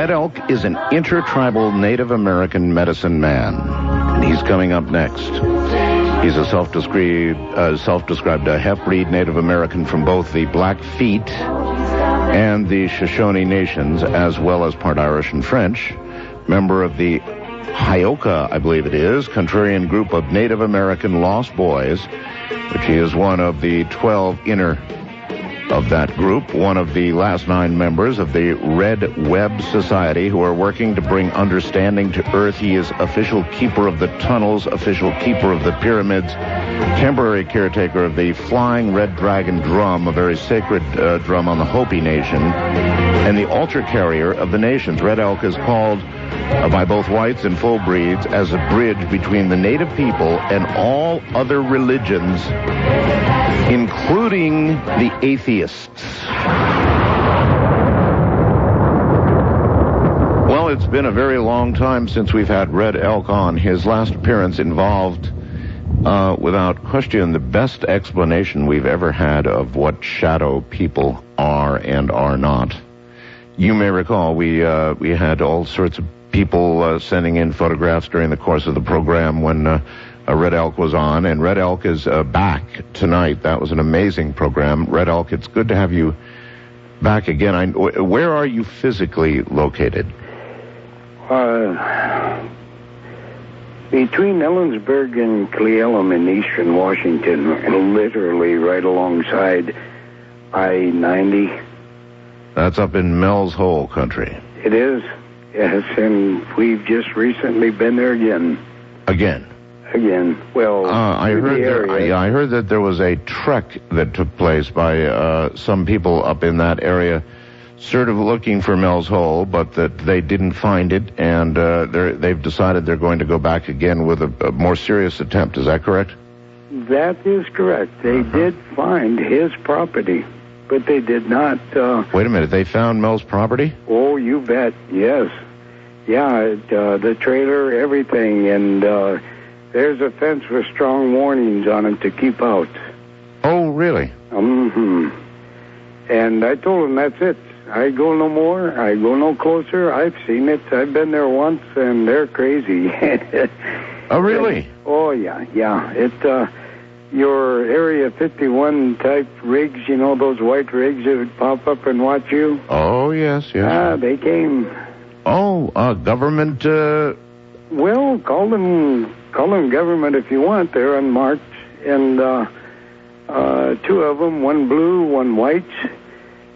Red Elk is an intertribal Native American medicine man, and he's coming up next. He's a self-described half-breed Native American from both the Blackfeet and the Shoshone nations, as well as part Irish and French, member of the Hyoka, I believe it is, contrarian group of Native American lost boys, which he is one of the 12 inner of that group, one of the last 9 members of the Red Web Society, who are working to bring understanding to Earth. He is official keeper of the tunnels, official keeper of the pyramids, temporary caretaker of the flying red dragon drum, a very sacred drum on the Hopi nation, and the altar carrier of the nations. Red Elk is called by both whites and full breeds as a bridge between the native people and all other religions, including the atheists. Well, it's been a very long time since we've had Red Elk on. His last appearance involved, without question, the best explanation we've ever had of what shadow people are and are not. You may recall we had all sorts of people sending in photographs during the course of the program when Red Elk was on, and Red Elk is back tonight. That was an amazing program. Red Elk, it's good to have you back again. Where are you physically located? Between Ellensburg and Cle Elum in eastern Washington, literally right alongside I-90. That's up in Mel's Hole country. It is, yes, and we've just recently been there again. Again? Well, I heard that there was a trek that took place by some people up in that area, sort of looking for Mel's Hole, but that they didn't find it, and they've decided they're going to go back again with a more serious attempt. Is that correct? That is correct. They did find his property, but they did not... Wait a minute, they found Mel's property? Oh, you bet, yes. Yeah, the trailer, everything, and there's a fence with strong warnings on it to keep out. Oh, really? Mm-hmm. And I told him, that's it. I go no more. I go no closer. I've seen it. I've been there once, and they're crazy. Oh, really? Oh, yeah. It, your Area 51 type rigs, you know, those white rigs that would pop up and watch you? Oh, yes. They came. Oh, government, Well, call them government if you want. They're unmarked, and 2 of them, one blue, one white,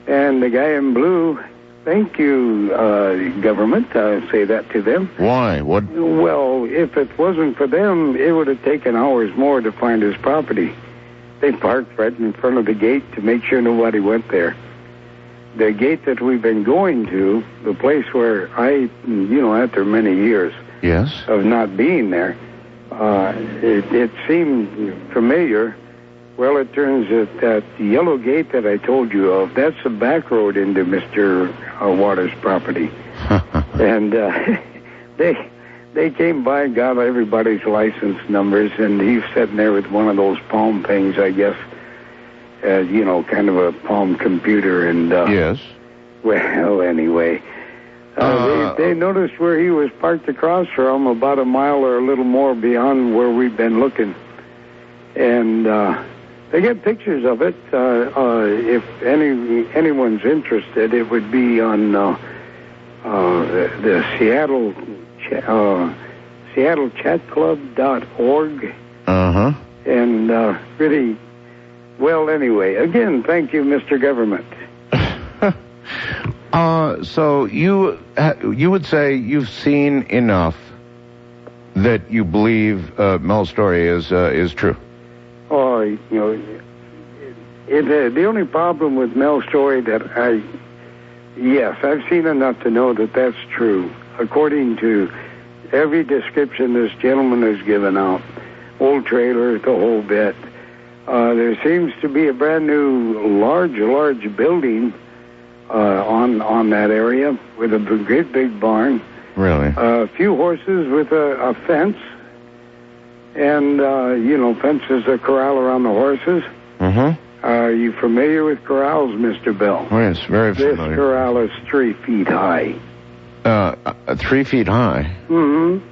and the guy in blue, thank you, government, I say that to them. Why? What? Well, if it wasn't for them, it would have taken hours more to find his property. They parked right in front of the gate to make sure nobody went there. The gate that we've been going to, the place where after many years of not being there, it seemed familiar. Well, it turns out that the yellow gate that I told you of, that's the back road into Mr. Waters' property. And they came by and got everybody's license numbers, and he's sitting there with one of those palm things, I guess, kind of a palm computer. And yes. Well, anyway, they noticed where he was parked across from, about a mile or a little more beyond where we've been looking. And they get pictures of it. If anyone's interested, it would be on the SeattleChatClub.org. And really, well, anyway, again, thank you, Mr. Government. So you would say you've seen enough that you believe Mel's story is true? Oh, the only problem with Mel's story I've seen enough to know that that's true. According to every description this gentleman has given out, old trailer, the whole bit, there seems to be a brand new large building on that area with a great big barn. Really? A few horses with a fence. And, fence is a corral around the horses. Are you familiar with corrals, Mr. Bell? Oh, yes, very familiar. This corral is 3 feet high. 3 feet high? Mm-hmm.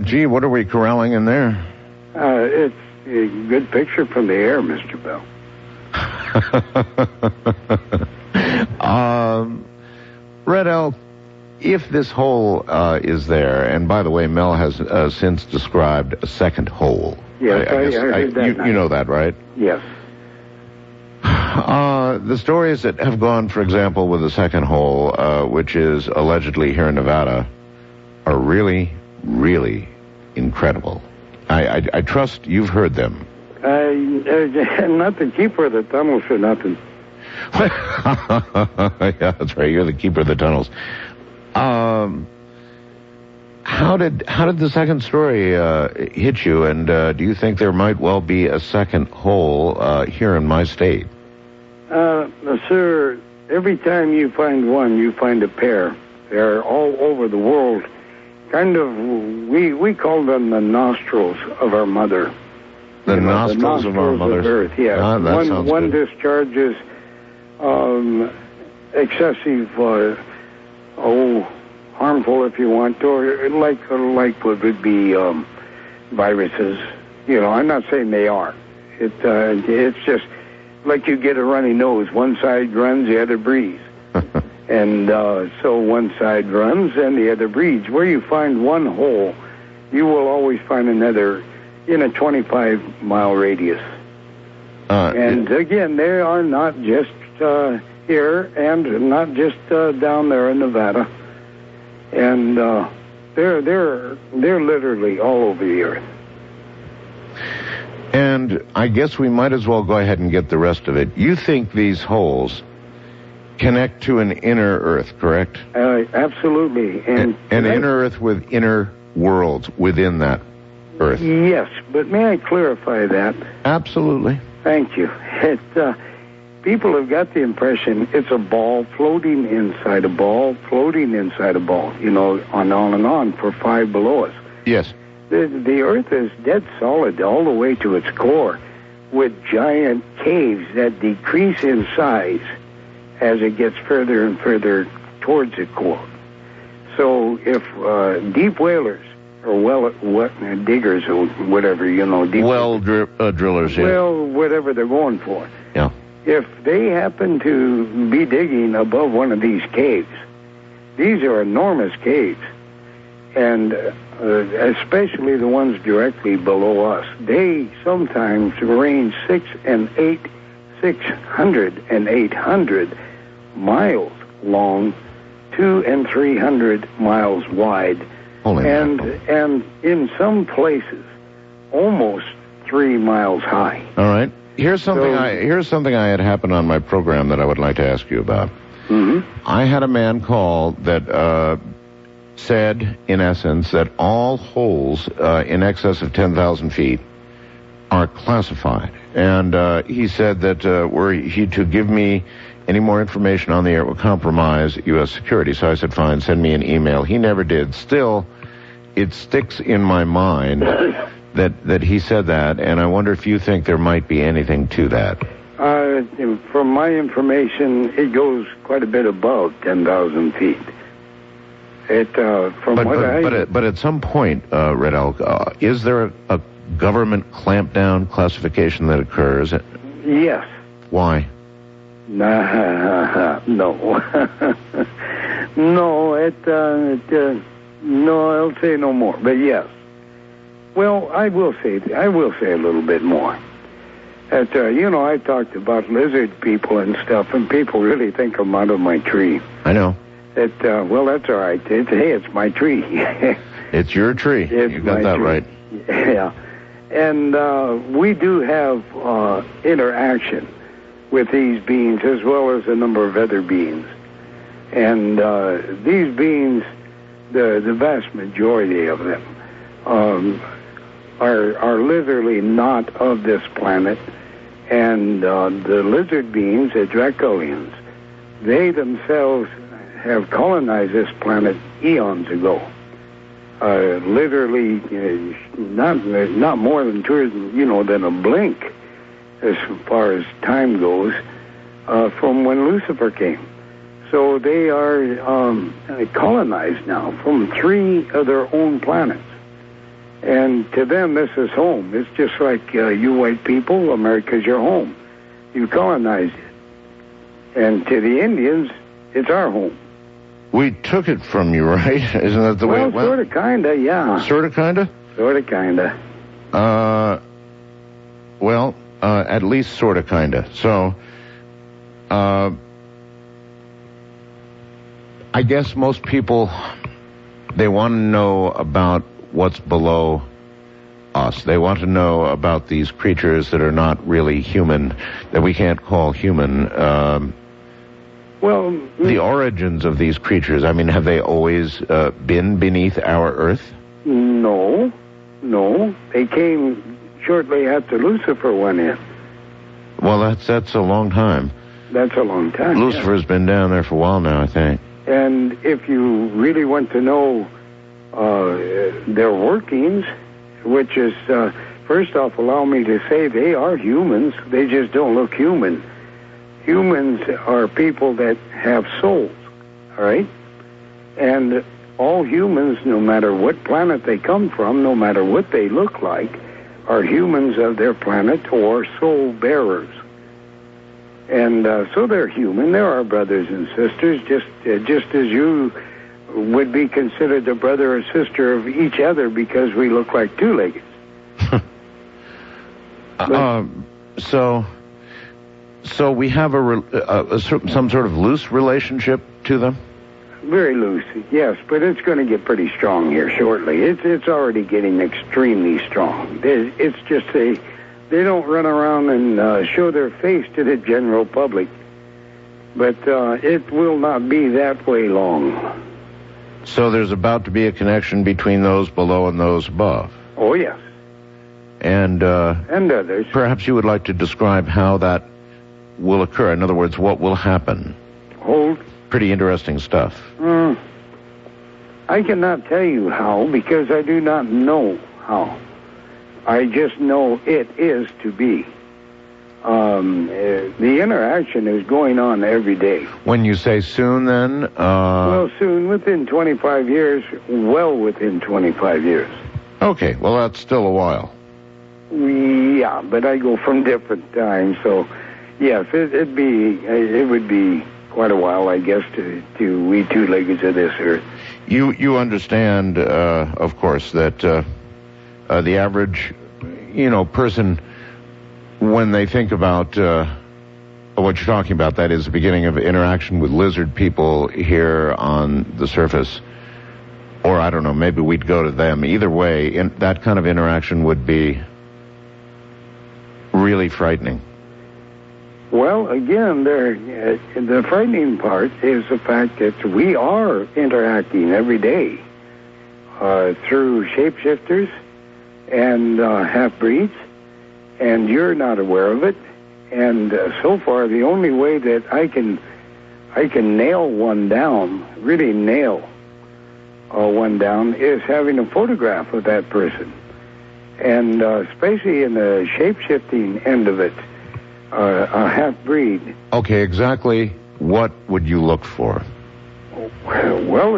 Gee, what are we corralling in there? It's a good picture from the air, Mr. Bell. Red Elk, if this hole is there, and by the way, Mel has since described a second hole. Yes, I heard that. You know that, right? Yes. The stories that have gone, for example, with the second hole, which is allegedly here in Nevada, are really, really incredible. I trust you've heard them. Not the keeper of the tunnels for nothing. Yeah, that's right. You're the keeper of the tunnels. How did the second story hit you? And do you think there might well be a second hole here in my state? Sir, every time you find one, you find a pair. They're all over the world. Kind of, we call them the nostrils of our mother. The nostrils of our mother. Of Earth, yeah. One discharges excessive, harmful, if you want, or like what would be viruses. You know, I'm not saying they are. It's just like you get a runny nose. One side runs, the other breathes. And so one side runs and the other breathes. Where you find one hole, you will always find another in a 25-mile radius. And again, they are not just here and not just down there in Nevada. And they're literally all over the earth. And I guess we might as well go ahead and get the rest of it. You think these holes connect to an inner Earth, correct? Absolutely. And an inner Earth with inner worlds within that Earth. Yes, but may I clarify that? Absolutely. Thank you. People have got the impression it's a ball floating inside a ball, floating inside a ball, you know, on and on for 5 below us. Yes. The Earth is dead solid all the way to its core, with giant caves that decrease in size as it gets further and further towards the core. So if deep whalers or diggers or whatever, you know, drillers, yeah. Well, whatever they're going for. Yeah. If they happen to be digging above one of these caves, these are enormous caves, and especially the ones directly below us, they sometimes range 600 and 800 miles long, 200 and 300 miles wide, and in some places almost 3 miles high. All right. Here's something I had happen on my program that I would like to ask you about. Mm-hmm. I had a man call that said, in essence, that all holes in excess of 10,000 feet are classified. And he said that were he to give me any more information on the air, it would compromise U.S. security. So I said, fine, send me an email. He never did. Still, it sticks in my mind that he said that, and I wonder if you think there might be anything to that. From my information, it goes quite a bit above 10,000 feet. But at some point, Red Elk, is there a government clampdown classification that occurs? Yes. Why? No. No, I'll say no more. But yes. Well, I will say a little bit more. I talked about lizard people and stuff, and people really think I'm out of my tree. I know. Well, that's all right. It's my tree. It's your tree. You got that right. Yeah. And we do have interaction with these beings as well as a number of other beings. And these beings, the vast majority of them, are literally not of this planet. And the lizard beings, the Dracolians, they themselves have colonized this planet eons ago. Literally, not more than than a blink, as far as time goes, from when Lucifer came. So they are colonized now from 3 of their own planets. And to them, this is home. It's just like you white people, America's your home. You colonized it. And to the Indians, it's our home. We took it from you, right? Isn't that the way it went? Well, sort of, kind of, yeah. Sort of, kind of? Sort of, kind of. Well, at least sort of, kind of. So, I guess most people, they want to know about what's below us. They want to know about these creatures that are not really human, that we can't call human. Well, the origins of these creatures, I mean, have they always been beneath our Earth? No. They came shortly after Lucifer went in. Well, that's a long time. That's a long time. Lucifer's been down there for a while now, I think. And if you really want to know their workings, which is, first off, allow me to say they are humans. They just don't look human. Humans are people that have souls, all right? And all humans, no matter what planet they come from, no matter what they look like, are humans of their planet or soul bearers. And so they're human. They're our brothers and sisters, just as you would be considered a brother or sister of each other because we look like two-leggeds. So we have some sort of loose relationship to them? Very loose, yes, but it's going to get pretty strong here shortly. It's already getting extremely strong. It's just they don't run around and show their face to the general public, but it will not be that way long. So there's about to be a connection between those below and those above? Oh, yes. And others. Perhaps you would like to describe how that will occur. In other words, what will happen? Hold. Pretty interesting stuff. I cannot tell you how because I do not know how. I just know it is to be. The interaction is going on every day. When you say soon, then? Well, soon, within 25 years, well within 25 years. Okay, well, that's still a while. Yeah, but I go from different times, so yes, it would be quite a while, I guess, to we two-leggeds of this earth. You understand, of course, that the average, person, when they think about what you're talking about, that is the beginning of interaction with lizard people here on the surface, or I don't know, maybe we'd go to them. Either way, that kind of interaction would be really frightening. Well, again, the frightening part is the fact that we are interacting every day through shapeshifters and half-breeds, and you're not aware of it. And so far, the only way that I can nail one down, really nail one down, is having a photograph of that person. And especially in the shape-shifting end of it, a half-breed. Okay, exactly what would you look for? Well,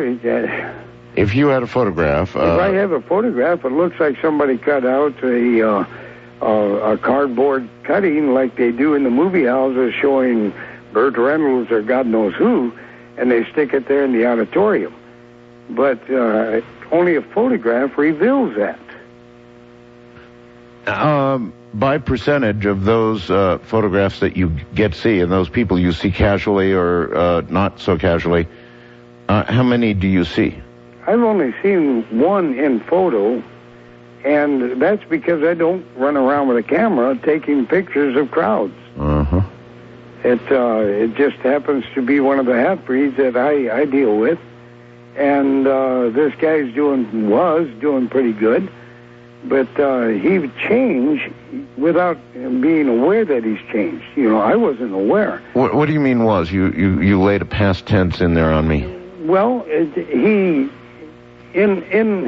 if you had a photograph... if I have a photograph, it looks like somebody cut out a cardboard cutting like they do in the movie houses showing Burt Reynolds or God knows who, and they stick it there in the auditorium. But only a photograph reveals that. By percentage of those photographs that you get to see and those people you see casually or not so casually, how many do you see? I've only seen one in photo, and that's because I don't run around with a camera taking pictures of crowds. Uh-huh. It just happens to be one of the half-breeds that I deal with, and this guy's was doing pretty good. But he changed without being aware that he's changed. I wasn't aware. What do you mean was? You laid a past tense in there on me. Well, he, in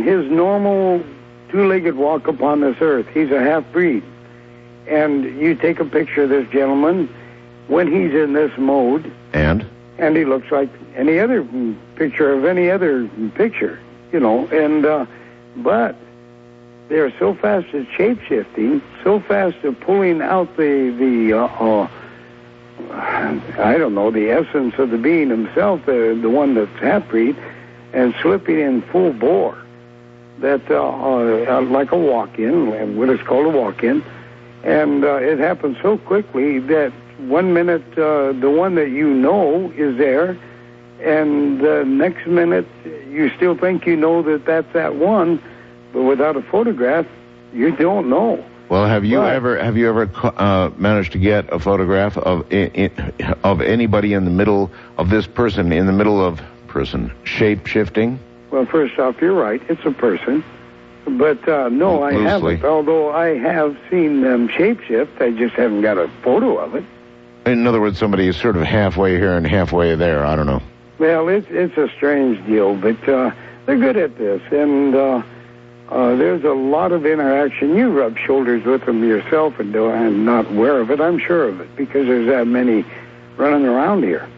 his normal two-legged walk upon this earth, he's a half-breed. And you take a picture of this gentleman when he's in this mode. And? And he looks like any other picture of any other picture, you know. And but they're so fast at shape-shifting, so fast at pulling out the I don't know, the essence of the being himself, the one that's half-breed, and slipping in full bore. That like a walk-in, what is called a walk-in, and it happens so quickly that 1 minute the one that you know is there, and the next minute you still think you know that that's that one, but without a photograph, you don't know. Well, have you ever managed to get a photograph of anybody in the middle of this person, in the middle of shape-shifting? Well, first off, you're right. It's a person. But, no, I haven't. Although I have seen them shape-shift, I just haven't got a photo of it. In other words, somebody is sort of halfway here and halfway there. I don't know. Well, it's a strange deal, but they're good at this. And there's a lot of interaction. You rub shoulders with them yourself, and I'm not aware of it. I'm sure of it, because there's that many running around here.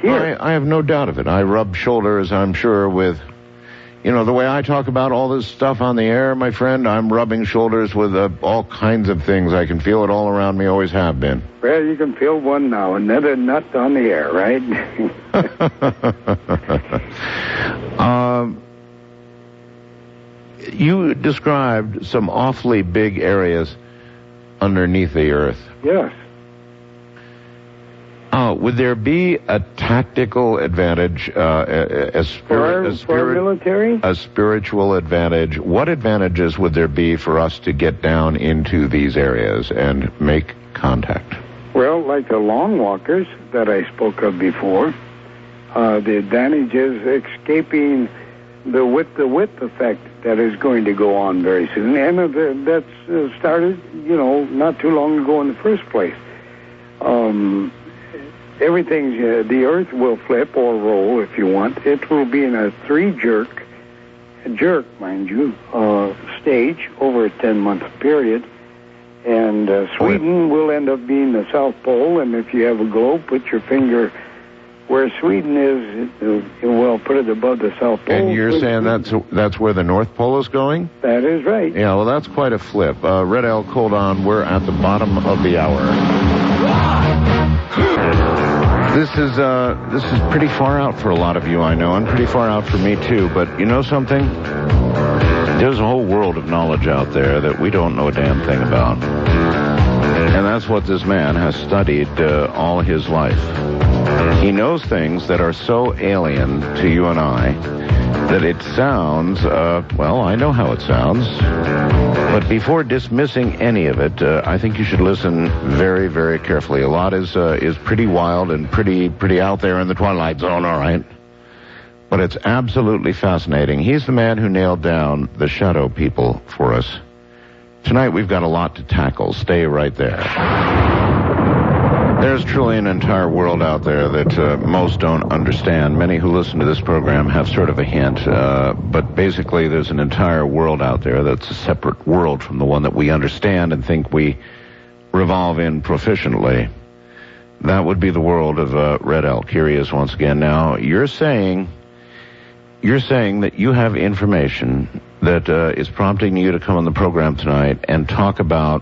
I have no doubt of it. I rub shoulders, I'm sure, with... You know, the way I talk about all this stuff on the air, my friend, I'm rubbing shoulders with all kinds of things. I can feel it all around me, always have been. Well, you can feel one now, another nut on the air, right? You described some awfully big areas underneath the earth. Yes. Would there be a tactical advantage, for military? A spiritual advantage? What advantages would there be for us to get down into these areas and make contact? Well, like the long walkers that I spoke of before, the advantage is escaping the width effect that is going to go on very soon, and that's started, not too long ago in the first place. Everything's, the earth will flip or roll if you want. It will be in a jerk, mind you, stage over a 10-month period. And Sweden will end up being the South Pole, and if you have a globe, put your finger where Sweden is, put it above the South Pole. And you're saying that's where the North Pole is going? That is right. Yeah, well, that's quite a flip. Red Elk, hold on. We're at the bottom of the hour. This is pretty far out for a lot of you, I know, and pretty far out for me, too. But you know something? There's a whole world of knowledge out there that we don't know a damn thing about. And that's what this man has studied all his life. He knows things that are so alien to you and I that it sounds, I know how it sounds. But before dismissing any of it, I think you should listen very, very carefully. A lot is pretty wild and pretty out there in the twilight zone, all right? But it's absolutely fascinating. He's the man who nailed down the shadow people for us. Tonight we've got a lot to tackle. Stay right there. There's truly an entire world out there that most don't understand. Many who listen to this program have sort of a hint, but basically there's an entire world out there that's a separate world from the one that we understand and think we revolve in proficiently. That would be the world of Red Elk. Here he is once again. Now, you're saying that you have information that is prompting you to come on the program tonight and talk about,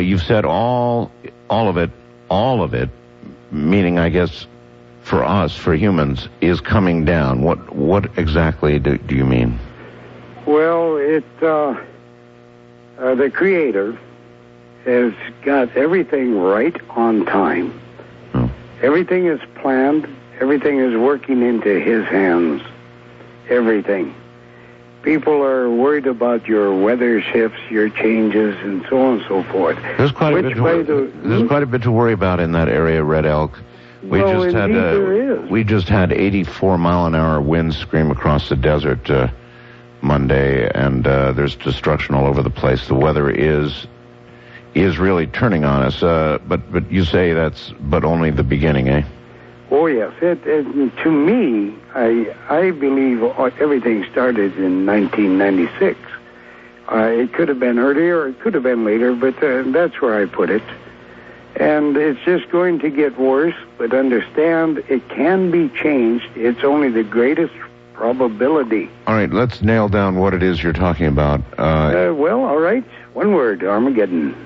you've said all of it, meaning, I guess, for us, for humans, is coming down. What exactly do you mean? Well, the Creator has got everything right on time. Oh. Everything is planned. Everything is working into His hands. Everything. People are worried about your weather shifts, your changes, and so on and so forth. There's quite a bit to worry about in that area, Red Elk. We just had 84-mile-an-hour winds scream across the desert Monday, and there's destruction all over the place. The weather is really turning on us. But you say that's but only the beginning, eh? Oh, yes. To me, I believe everything started in 1996. It could have been earlier, it could have been later, but that's where I put it. And it's just going to get worse, but understand it can be changed. It's only the greatest probability. All right, let's nail down what it is you're talking about. Well, all right. One word, Armageddon.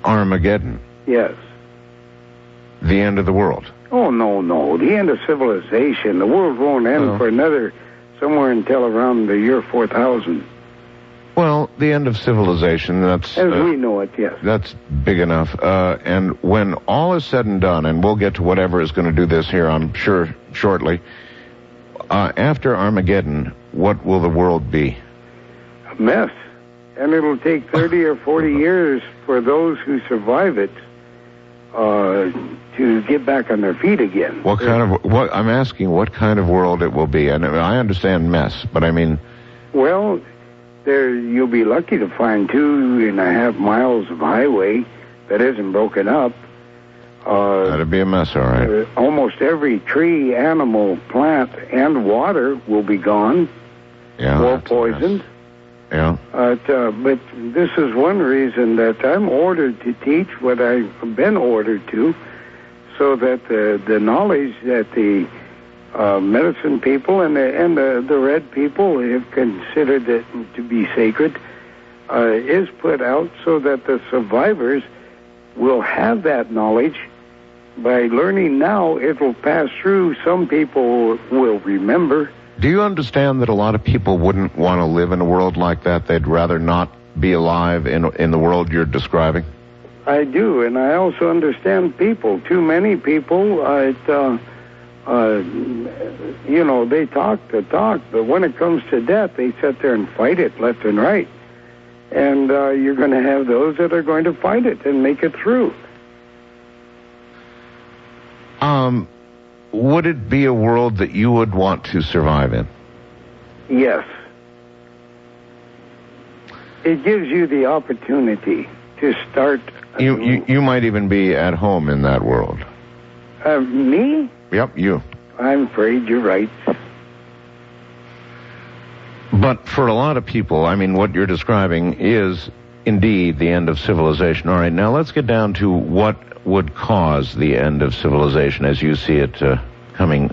Armageddon. Yes. The end of the world. Oh, no. The end of civilization. The world won't end for another, somewhere until around the year 4000. Well, the end of civilization, that's... As we know it, yes. That's big enough. And when all is said and done, and we'll get to whatever is going to do this here, I'm sure, shortly, after Armageddon, what will the world be? A mess. And it'll take 30 or 40 years for those who survive it to get back on their feet again. I'm asking what kind of world it will be. And I understand mess, but I mean... Well... you'll be lucky to find 2.5 miles of highway that isn't broken up. That'd be a mess, all right. Almost every tree, animal, plant, and water will be gone. Yeah. Or poisoned. Yeah. But this is one reason that I'm ordered to teach what I've been ordered to, so that the knowledge that the medicine people and the red people have considered it to be sacred is put out so that the survivors will have that knowledge. By learning now, it will pass through. Some people will remember. Do you understand that a lot of people wouldn't want to live in a world like that? They'd rather not be alive in the world you're describing? I do, and I also understand people. Too many people, they talk the talk, but when it comes to death, they sit there and fight it left and right. And you're going to have those that are going to fight it and make it through. Would it be a world that you would want to survive in? Yes. It gives you the opportunity to start... You might even be at home in that world. Me? Yep, you. I'm afraid you're right. But for a lot of people, I mean, what you're describing is indeed the end of civilization. All right, now let's get down to what would cause the end of civilization as you see it coming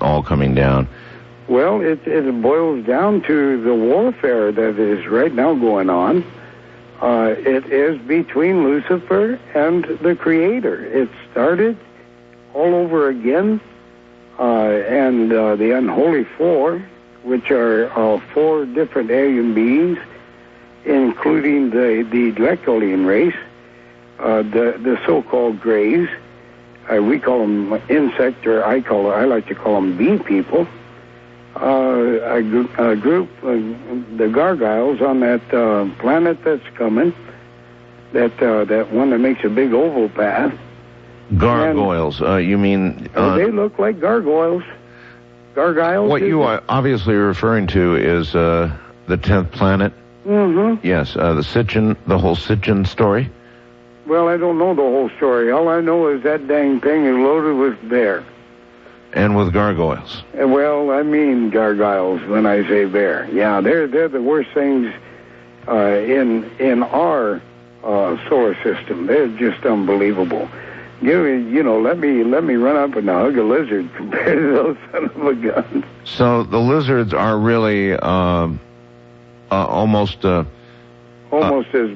down. Well, it boils down to the warfare that is right now going on. It is between Lucifer and the Creator. It started all over again, and the unholy four, which are 4 different alien beings, including the Dracolian race, the so-called Greys. We call them insect, or I like to call them bee people. A group, the gargoyles on that planet that's coming, that one that makes a big oval path. Gargoyles, you mean... they look like gargoyles. Gargoyles. What you are obviously referring to is the 10th planet. Mm-hmm. Yes, the whole Sitchin story. Well, I don't know the whole story. All I know is that dang thing is loaded with bear. And with gargoyles. Well, I mean gargoyles when I say bear. Yeah, they're the worst things in our solar system. They're just unbelievable. Let me run up and hug a lizard compared to those son of a gun. So the lizards are really almost as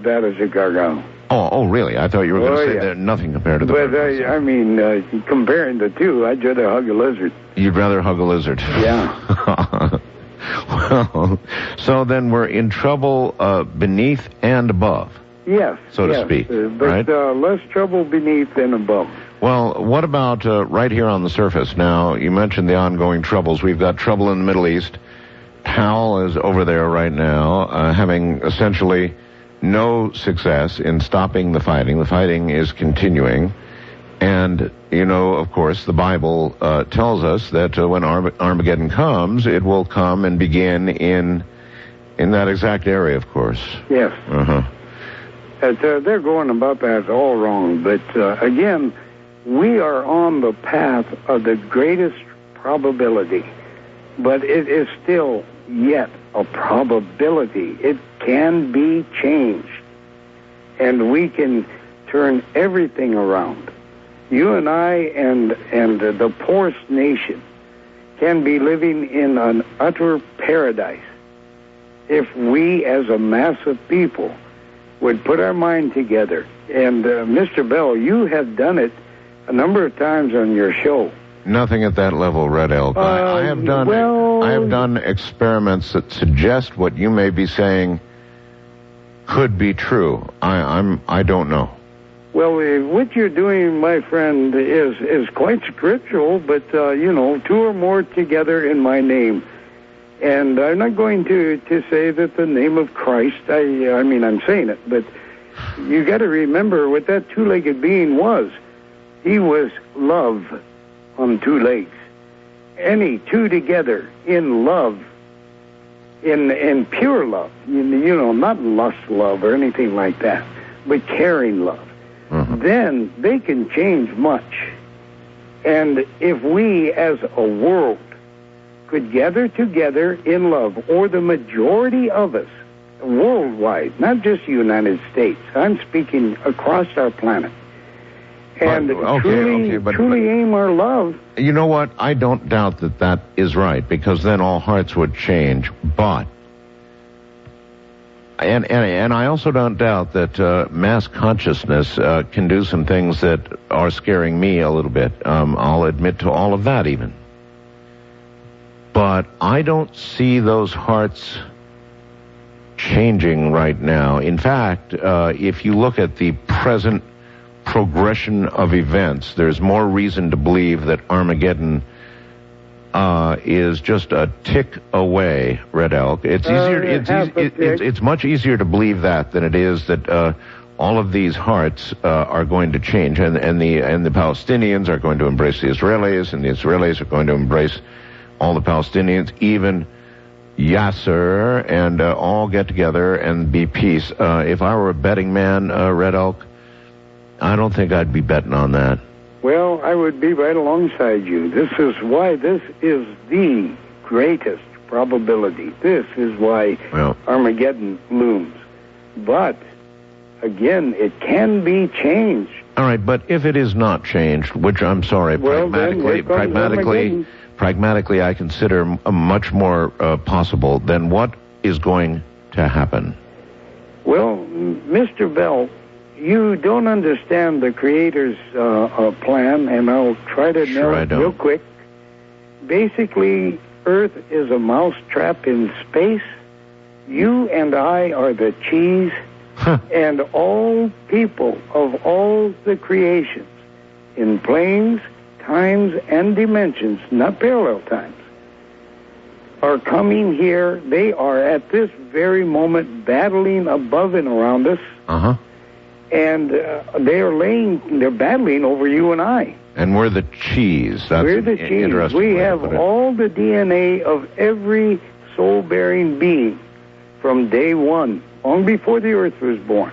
bad as a gargoyle. Oh, really? I thought you were going to say they're nothing compared to the gargoyles. But comparing the two, I'd rather hug a lizard. You'd rather hug a lizard? Yeah. Well, so then we're in trouble beneath and above. Yes. So to speak, but right? Less trouble beneath than above. Well, what about right here on the surface? Now, you mentioned the ongoing troubles. We've got trouble in the Middle East. Powell is over there right now, having essentially no success in stopping the fighting. The fighting is continuing. And, of course, the Bible tells us that when Armageddon comes, it will come and begin in that exact area, of course. Yes. Uh-huh. They're going about that all wrong. But, again, we are on the path of the greatest probability. But it is still yet a probability. It can be changed. And we can turn everything around. You and I and the poorest nation can be living in an utter paradise if we as a mass of people would put our mind together. And Mr. Bell, you have done it a number of times on your show. Nothing at that level, Red Elk. I have done experiments that suggest what you may be saying could be true. I don't know. Well, what you're doing, my friend, is quite scriptural, but, two or more together in my name. And I'm not going to say that the name of Christ, I'm saying it, but you got to remember what that two-legged being was. He was love on two legs. Any two together in love, in pure love, not lust love or anything like that, but caring love. Mm-hmm. Then they can change much. And if we as a world could gather together in love, or the majority of us worldwide, not just the United States, I'm speaking across our planet, and truly aim our love. You know what? I don't doubt that is right, because then all hearts would change. But and I also don't doubt that mass consciousness can do some things that are scaring me a little bit. I'll admit to all of that even. But I don't see those hearts changing right now. In fact, if you look at the present progression of events, there's more reason to believe that Armageddon is just a tick away, Red Elk. It's much easier to believe that than it is that all of these hearts are going to change, and the Palestinians are going to embrace the Israelis, and the Israelis are going to embrace all the Palestinians, even Yasser, and all get together and be peace. If I were a betting man, Red Elk, I don't think I'd be betting on that. Well, I would be right alongside you. This is why this is the greatest probability. This is why Armageddon looms. But, again, it can be changed. All right, but if it is not changed, which I'm sorry, pragmatically I consider much more possible, then what is going to happen? Well, Mr. Bell, you don't understand the Creator's plan, and I'll try to nail it real quick. Basically, Earth is a mousetrap in space. You and I are the cheese, and all people of all the creations in planes, times, and dimensions, not parallel times, are coming here. They are at this very moment battling above and around us. Uh-huh. And they're battling over you and I. And we're the cheese. We're the cheese. We have all the DNA of every soul-bearing being from day one, long before the earth was born.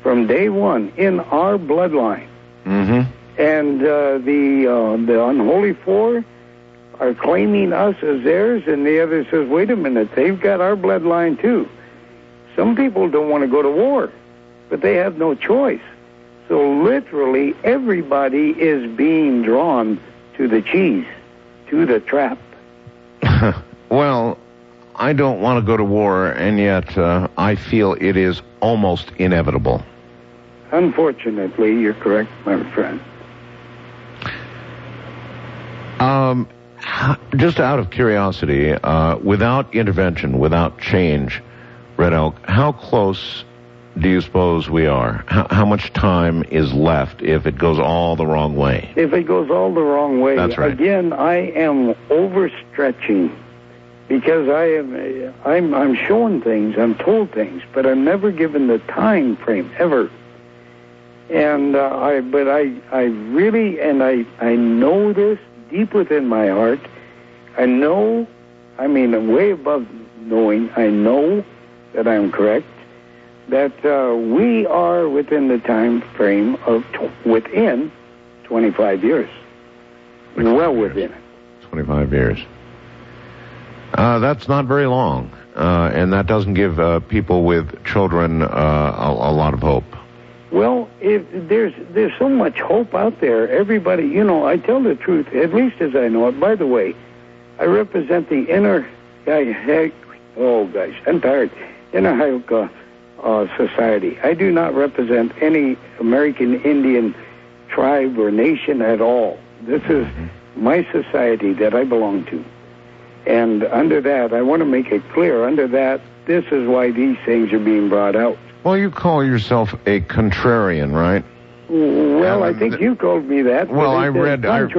From day one, in our bloodline. Mm-hmm. And the unholy four are claiming us as theirs, and the other says, wait a minute, they've got our bloodline too. Some people don't want to go to war, but they have no choice. So literally everybody is being drawn to the cheese, to the trap. Well, I don't want to go to war, and yet I feel it is almost inevitable. Unfortunately, you're correct, my friend. Just out of curiosity, without intervention, without change, Red Elk, how close do you suppose we are? How much time is left if it goes all the wrong way? If it goes all the wrong way, that's right. Again, I am overstretching because I'm shown things, I'm told things, but I'm never given the time frame ever. And I really, and I know this deep within my heart. I know, way above knowing, I know that I'm correct, that we are within the time frame of within 25 years. Well within it. 25 years. That's not very long, and that doesn't give people with children a lot of hope. Well, there's so much hope out there. Everybody, I tell the truth, at least as I know it. By the way, I represent the inner Hioka society. I do not represent any American Indian tribe or nation at all. This is my society that I belong to. And under that, I want to make it clear, under that, this is why these things are being brought out. Well, you call yourself a contrarian, right? Well, I think you called me that. Well, I read. Yes.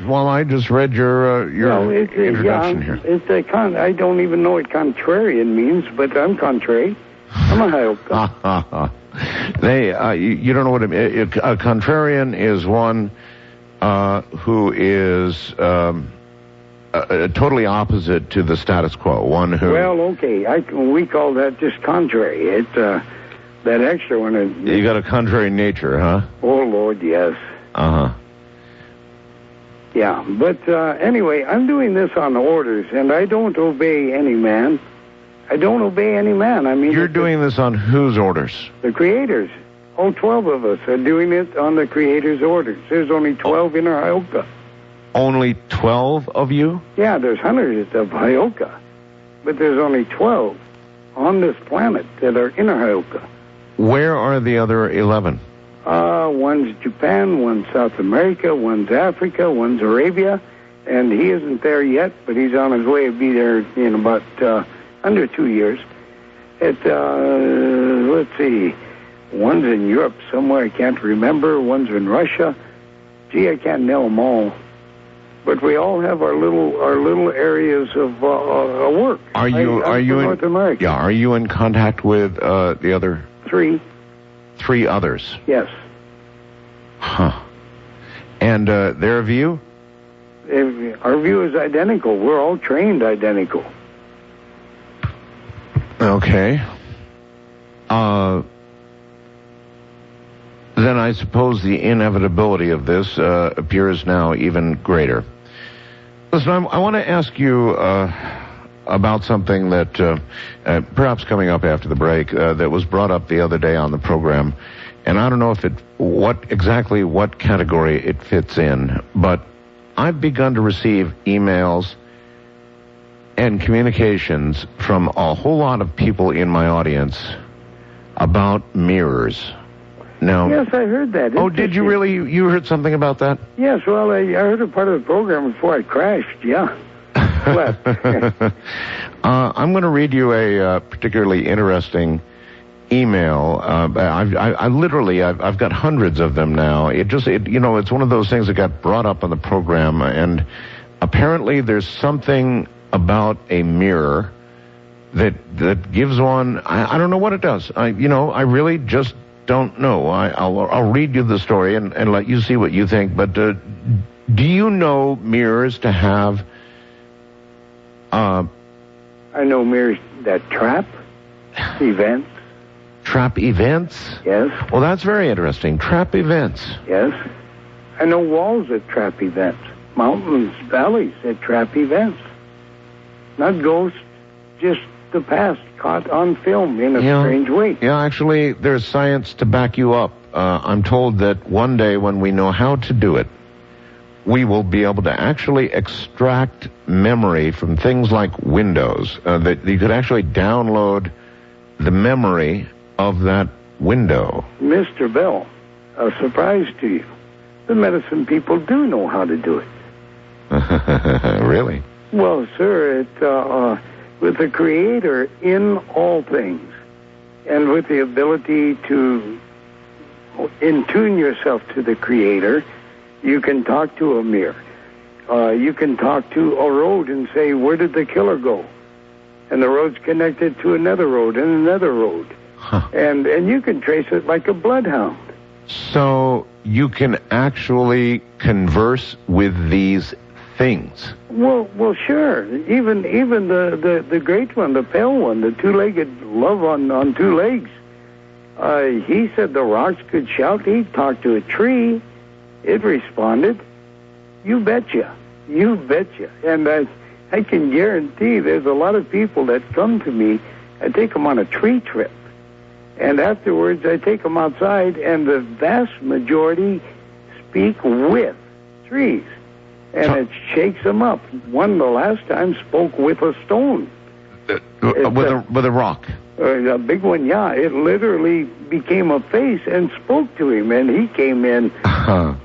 I just read your introduction here. I don't even know what contrarian means, but I'm contrary. I'm a Hioka. You don't know what it means. A contrarian is one who is totally opposite to the status quo. One who. Well, okay. We call that just contrary. It's that extra one. You got a contrary nature, huh? Oh Lord, yes. Yeah, but anyway, I'm doing this on orders, and I don't obey any man. I don't obey any man. I mean, you're doing this on whose orders? The Creator's. All 12 of us are doing it on the Creator's orders. There's only 12 in our Hioka. Only 12 of you? Yeah, there's hundreds of Hioka, but there's only 12 on this planet that are in our Hioka. Where are the other 11? One's Japan, one's South America, one's Africa, one's Arabia, and he isn't there yet, but he's on his way to be there in about under 2 years. Let's see, one's in Europe somewhere, I can't remember, one's in Russia. Gee, I can't nail them all. But we all have our little areas of work. Are you in North America? Yeah, are you in contact with the other 3? 3 others? Yes. Huh. And their view? Our view is identical. We're all trained identical. Okay. Then I suppose the inevitability of this appears now even greater. Listen, I want to ask you about something that perhaps coming up after the break that was brought up the other day on the program, and I don't know what category it fits in, but I've begun to receive emails and communications from a whole lot of people in my audience about mirrors. Now, yes, I heard that. Oh, did you really? You heard something about that? Yes, well, I heard a part of the program before I crashed, yeah. I'm going to read you a particularly interesting email. I've got hundreds of them now. It's one of those things that got brought up on the program, and apparently there's something about a mirror that gives one. I don't know what it does. I really just don't know. I'll read you the story and let you see what you think. But do you know mirrors to have? I know mirrors that trap events. Trap events? Yes. Well, that's very interesting. Trap events. Yes. I know walls that trap events. Mountains, valleys that trap events. Not ghosts, just the past caught on film in a strange way. Yeah, actually, there's science to back you up. I'm told that one day when we know how to do it, we will be able to actually extract memory from things like Windows, that you could actually download the memory of that window. Mr. Bell, a surprise to you. The medicine people do know how to do it. Really? Well, sir, with the Creator in all things, and with the ability to intune yourself to the Creator, you can talk to a mirror. You can talk to a road and say, where did the killer go? And the road's connected to another road and another road. Huh. And you can trace it like a bloodhound. So you can actually converse with these things. Well, sure. Even the great one, the pale one, the two-legged love on 2 legs. He said the rocks could shout. He talked to a tree. It responded. You betcha. You betcha. And I can guarantee there's a lot of people that come to me. I take them on a tree trip. And afterwards, I take them outside, and the vast majority speak with trees. And it shakes them up. One, the last time, spoke with a stone. With a rock? A big one, yeah. It literally became a face and spoke to him, and he came in.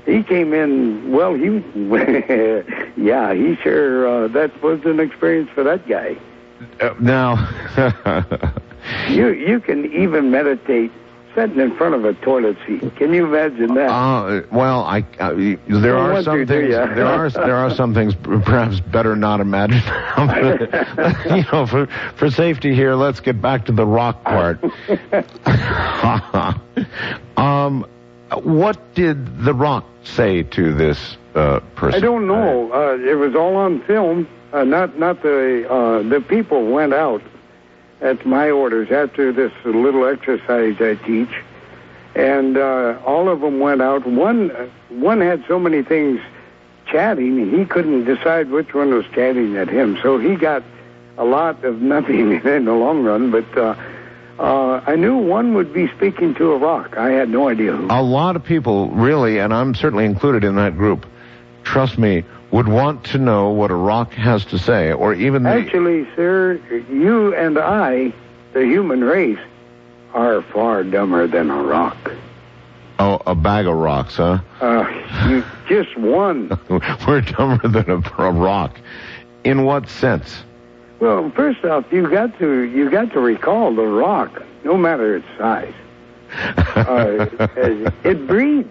He came in, well, yeah, he sure, that was an experience for that guy. Now... You can even meditate sitting in front of a toilet seat. Can you imagine that? Well, there are some things. There are some things perhaps better not imagine. For safety here, let's get back to the rock part. What did the rock say to this person? I don't know. It was all on film. Not the people went out at my orders after this little exercise I teach. And all of them went out. One had so many things chatting, he couldn't decide which one was chatting at him. So he got a lot of nothing in the long run. But I knew one would be speaking to a rock. I had no idea who. A lot of people, really, and I'm certainly included in that group, trust me, would want to know what a rock has to say, or even... Actually, sir, you and I, the human race, are far dumber than a rock. Oh, a bag of rocks, huh? You just one. We're dumber than a rock. In what sense? Well, first off, you got to recall the rock, no matter its size. It breathes.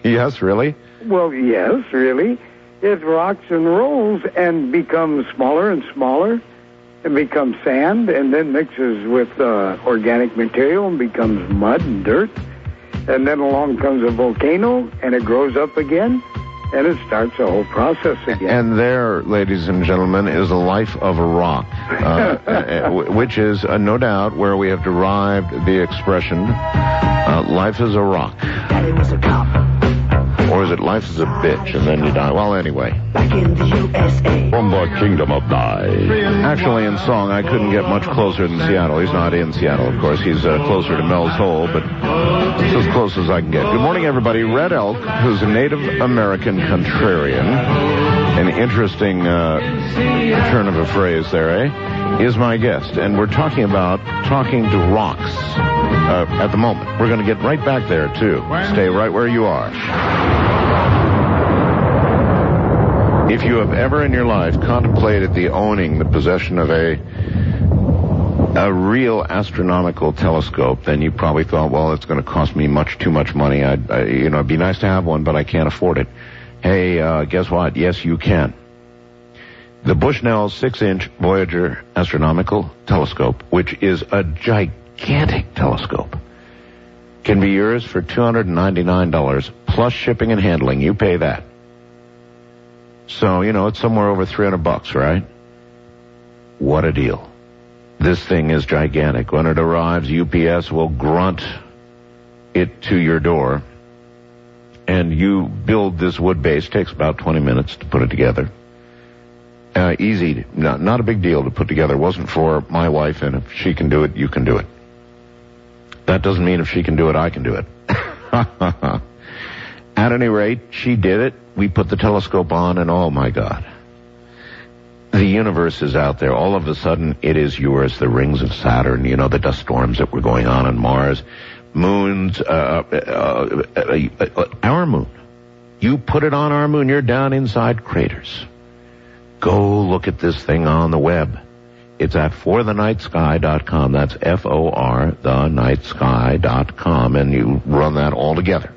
Yes, really? Well, yes, really. It rocks and rolls and becomes smaller and smaller. It becomes sand and then mixes with organic material and becomes mud and dirt. And then along comes a volcano and it grows up again and it starts the whole process again. And there, ladies and gentlemen, is the life of a rock, which is, no doubt, where we have derived the expression, life is a rock. Daddy was a cop. Or is it life is a bitch and then you die? Well, anyway. Back in the USA. From the Kingdom of Night. Actually, in song, I couldn't get much closer than Seattle. He's not in Seattle, of course. He's closer to Mel's Hole, but it's as close as I can get. Good morning, everybody. Red Elk, who's a Native American contrarian, an interesting turn of a phrase there, eh, is my guest. And we're talking about talking to rocks at the moment. We're going to get right back there, too. Stay right where you are. If you have ever in your life contemplated the possession of a real astronomical telescope, then you probably thought, well, it's going to cost me too much money. It'd be nice to have one, but I can't afford it. Hey, guess what? Yes, you can. The Bushnell 6-inch Voyager astronomical telescope, which is a gigantic telescope, can be yours for $299 plus shipping and handling. You pay that. So, it's somewhere over $300, right? What a deal. This thing is gigantic. When it arrives, UPS will grunt it to your door. And you build this wood base. Takes about 20 minutes to put it together. Easy. Not a big deal to put together. It wasn't for my wife, and if she can do it, you can do it. That doesn't mean if she can do it, I can do it. At any rate, she did it. We put the telescope on, and oh my God. The universe is out there. All of a sudden, it is yours. The rings of Saturn, the dust storms that were going on Mars. Moons, our moon. You put it on our moon, you're down inside craters. Go look at this thing on the web. It's at forthenightsky.com. That's FOR, thenightsky.com, and you run that all together.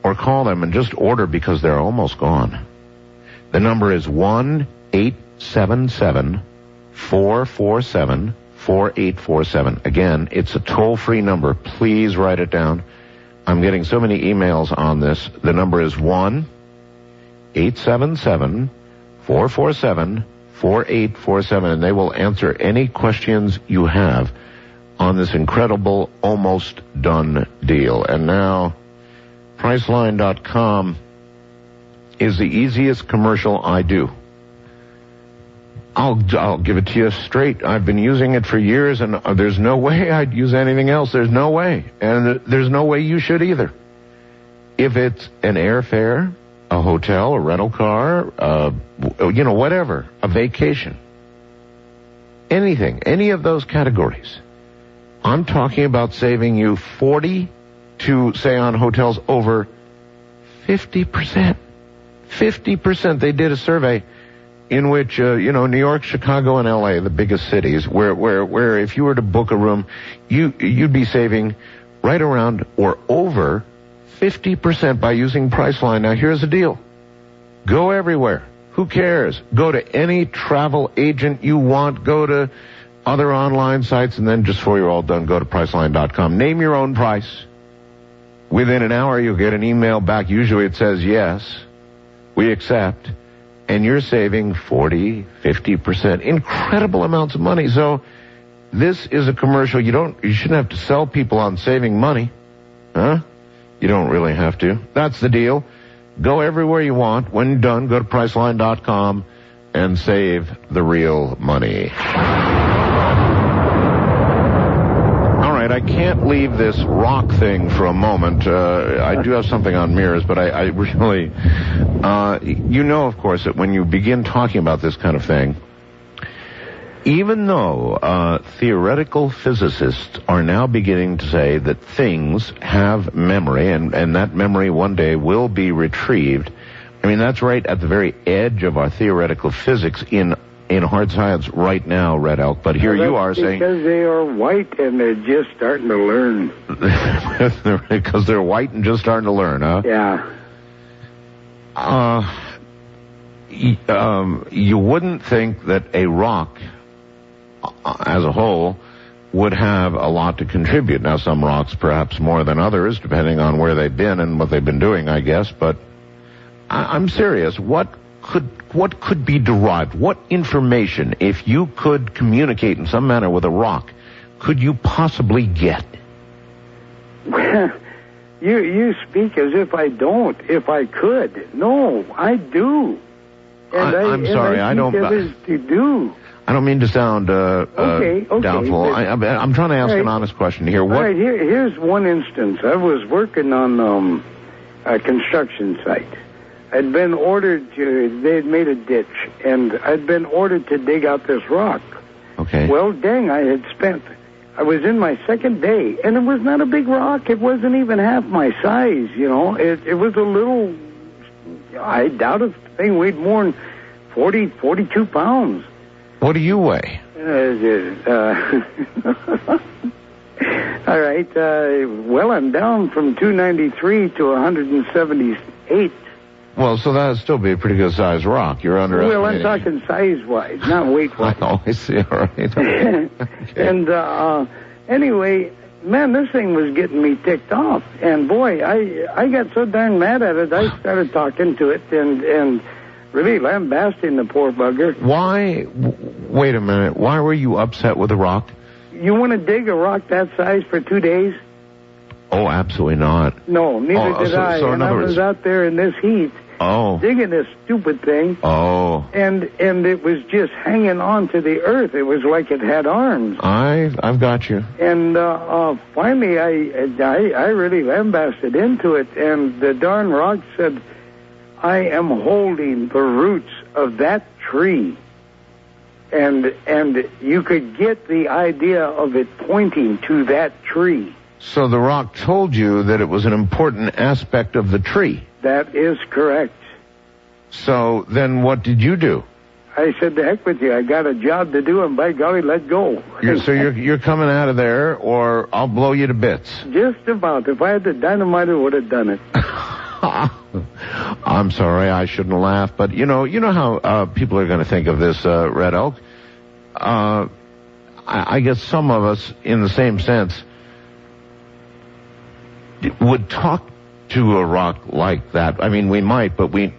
Or call them and just order because they're almost gone. The number is 1-877-447-4847. Again, it's a toll-free number. Please write it down. I'm getting so many emails on this. The number is 1-877-447-4847, and they will answer any questions you have on this incredible, almost done deal. And now, Priceline.com is the easiest commercial I do. I'll give it to you straight. I've been using it for years, and there's no way I'd use anything else. There's no way. And there's no way you should either. If it's an airfare, a hotel, a rental car, whatever, a vacation, anything, any of those categories, I'm talking about saving you 40 to, say, on hotels, over 50%. 50%. They did a survey in which, New York, Chicago, and L.A., the biggest cities, where if you were to book a room, you'd be saving right around or over 50% by using Priceline. Now, here's the deal. Go everywhere. Who cares? Go to any travel agent you want. Go to other online sites, and then just before you're all done, go to Priceline.com. Name your own price. Within an hour, you'll get an email back. Usually it says, yes, we accept. And you're saving 40, 50%. Incredible amounts of money. So this is a commercial. You shouldn't have to sell people on saving money. Huh? You don't really have to. That's the deal. Go everywhere you want. When you're done, go to Priceline.com and save the real money. I can't leave this rock thing for a moment. I do have something on mirrors, but I really... of course, that when you begin talking about this kind of thing, even though theoretical physicists are now beginning to say that things have memory, and that memory one day will be retrieved, I mean, that's right at the very edge of our theoretical physics in hard science right now, Red Elk, but here you are saying... Because they are white and they're just starting to learn. Because they're white and just starting to learn, huh? Yeah. You wouldn't think that a rock, as a whole, would have a lot to contribute. Now, some rocks perhaps more than others, depending on where they've been and what they've been doing, I guess, but I'm serious. What could be derived? What information, if you could communicate in some manner with a rock, could you possibly get? You speak as if I don't. If I could. No, I do. And I'm sorry, I don't... To do. I don't mean to sound doubtful. I'm trying to ask an honest question here. What? All right, here's one instance. I was working on a construction site. I'd been ordered they had made a ditch, and I'd been ordered to dig out this rock. Okay. Well, dang, I was in my second day, and it was not a big rock. It wasn't even half my size, It was a little, I doubt if the thing weighed more than 42 pounds. What do you weigh? All right, well, I'm down from 293 to 178. Well, so that would still be a pretty good size rock. You're underestimating. Well, I'm talking size-wise, not weight-wise. Oh, I see. All right. Okay. And anyway, man, this thing was getting me ticked off. And boy, I got so darn mad at it, I started talking to it and really lambasting the poor bugger. Why? Wait a minute. Why were you upset with the rock? You want to dig a rock that size for 2 days? Oh, absolutely not. No, neither did I. So and I was out there in this heat. Digging this stupid thing. And it was just hanging on to the earth. It was like it had arms. I've got you. And finally, I really lambasted into it, and the darn rock said, "I am holding the roots of that tree." And you could get the idea of it pointing to that tree. So the rock told you that it was an important aspect of the tree. That is correct. So then what did you do? I said, to heck with you. I got a job to do, and by golly, let go. So you're coming out of there, or I'll blow you to bits. Just about. If I had the dynamite, I would have done it. I'm sorry, I shouldn't laugh, but you know how people are going to think of this, Red Elk? I guess some of us, in the same sense, would talk to a rock like that. I mean, we might, but we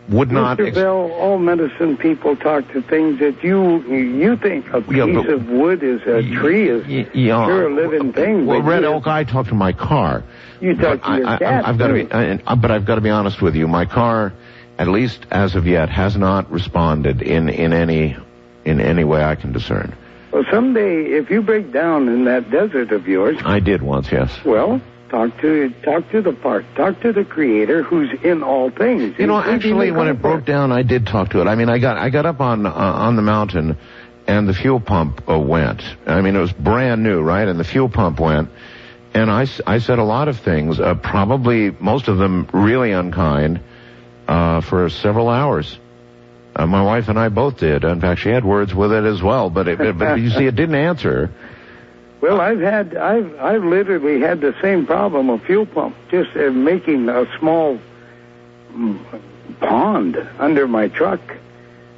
would not... Mr. Bell, all medicine people talk to things that you think a piece of wood is a tree, is sure a living thing. Well, Red Elk, I talk to my car. You talk to your cat, but I've got to be honest with you. My car, at least as of yet, has not responded in any in any way I can discern. Well, someday, if you break down in that desert of yours, I did once, yes. well, talk to the part. Talk to the Creator who's in all things. You know, actually, when it broke down, I did talk to it. I mean, I got up on the mountain, and the fuel pump went. I mean, it was brand new, right? And the fuel pump went. And I said a lot of things, probably most of them really unkind, for several hours. My wife and I both did. In fact, she had words with it as well. But you see, it didn't answer. Well, I've literally had the same problem, a fuel pump, just making a small pond under my truck.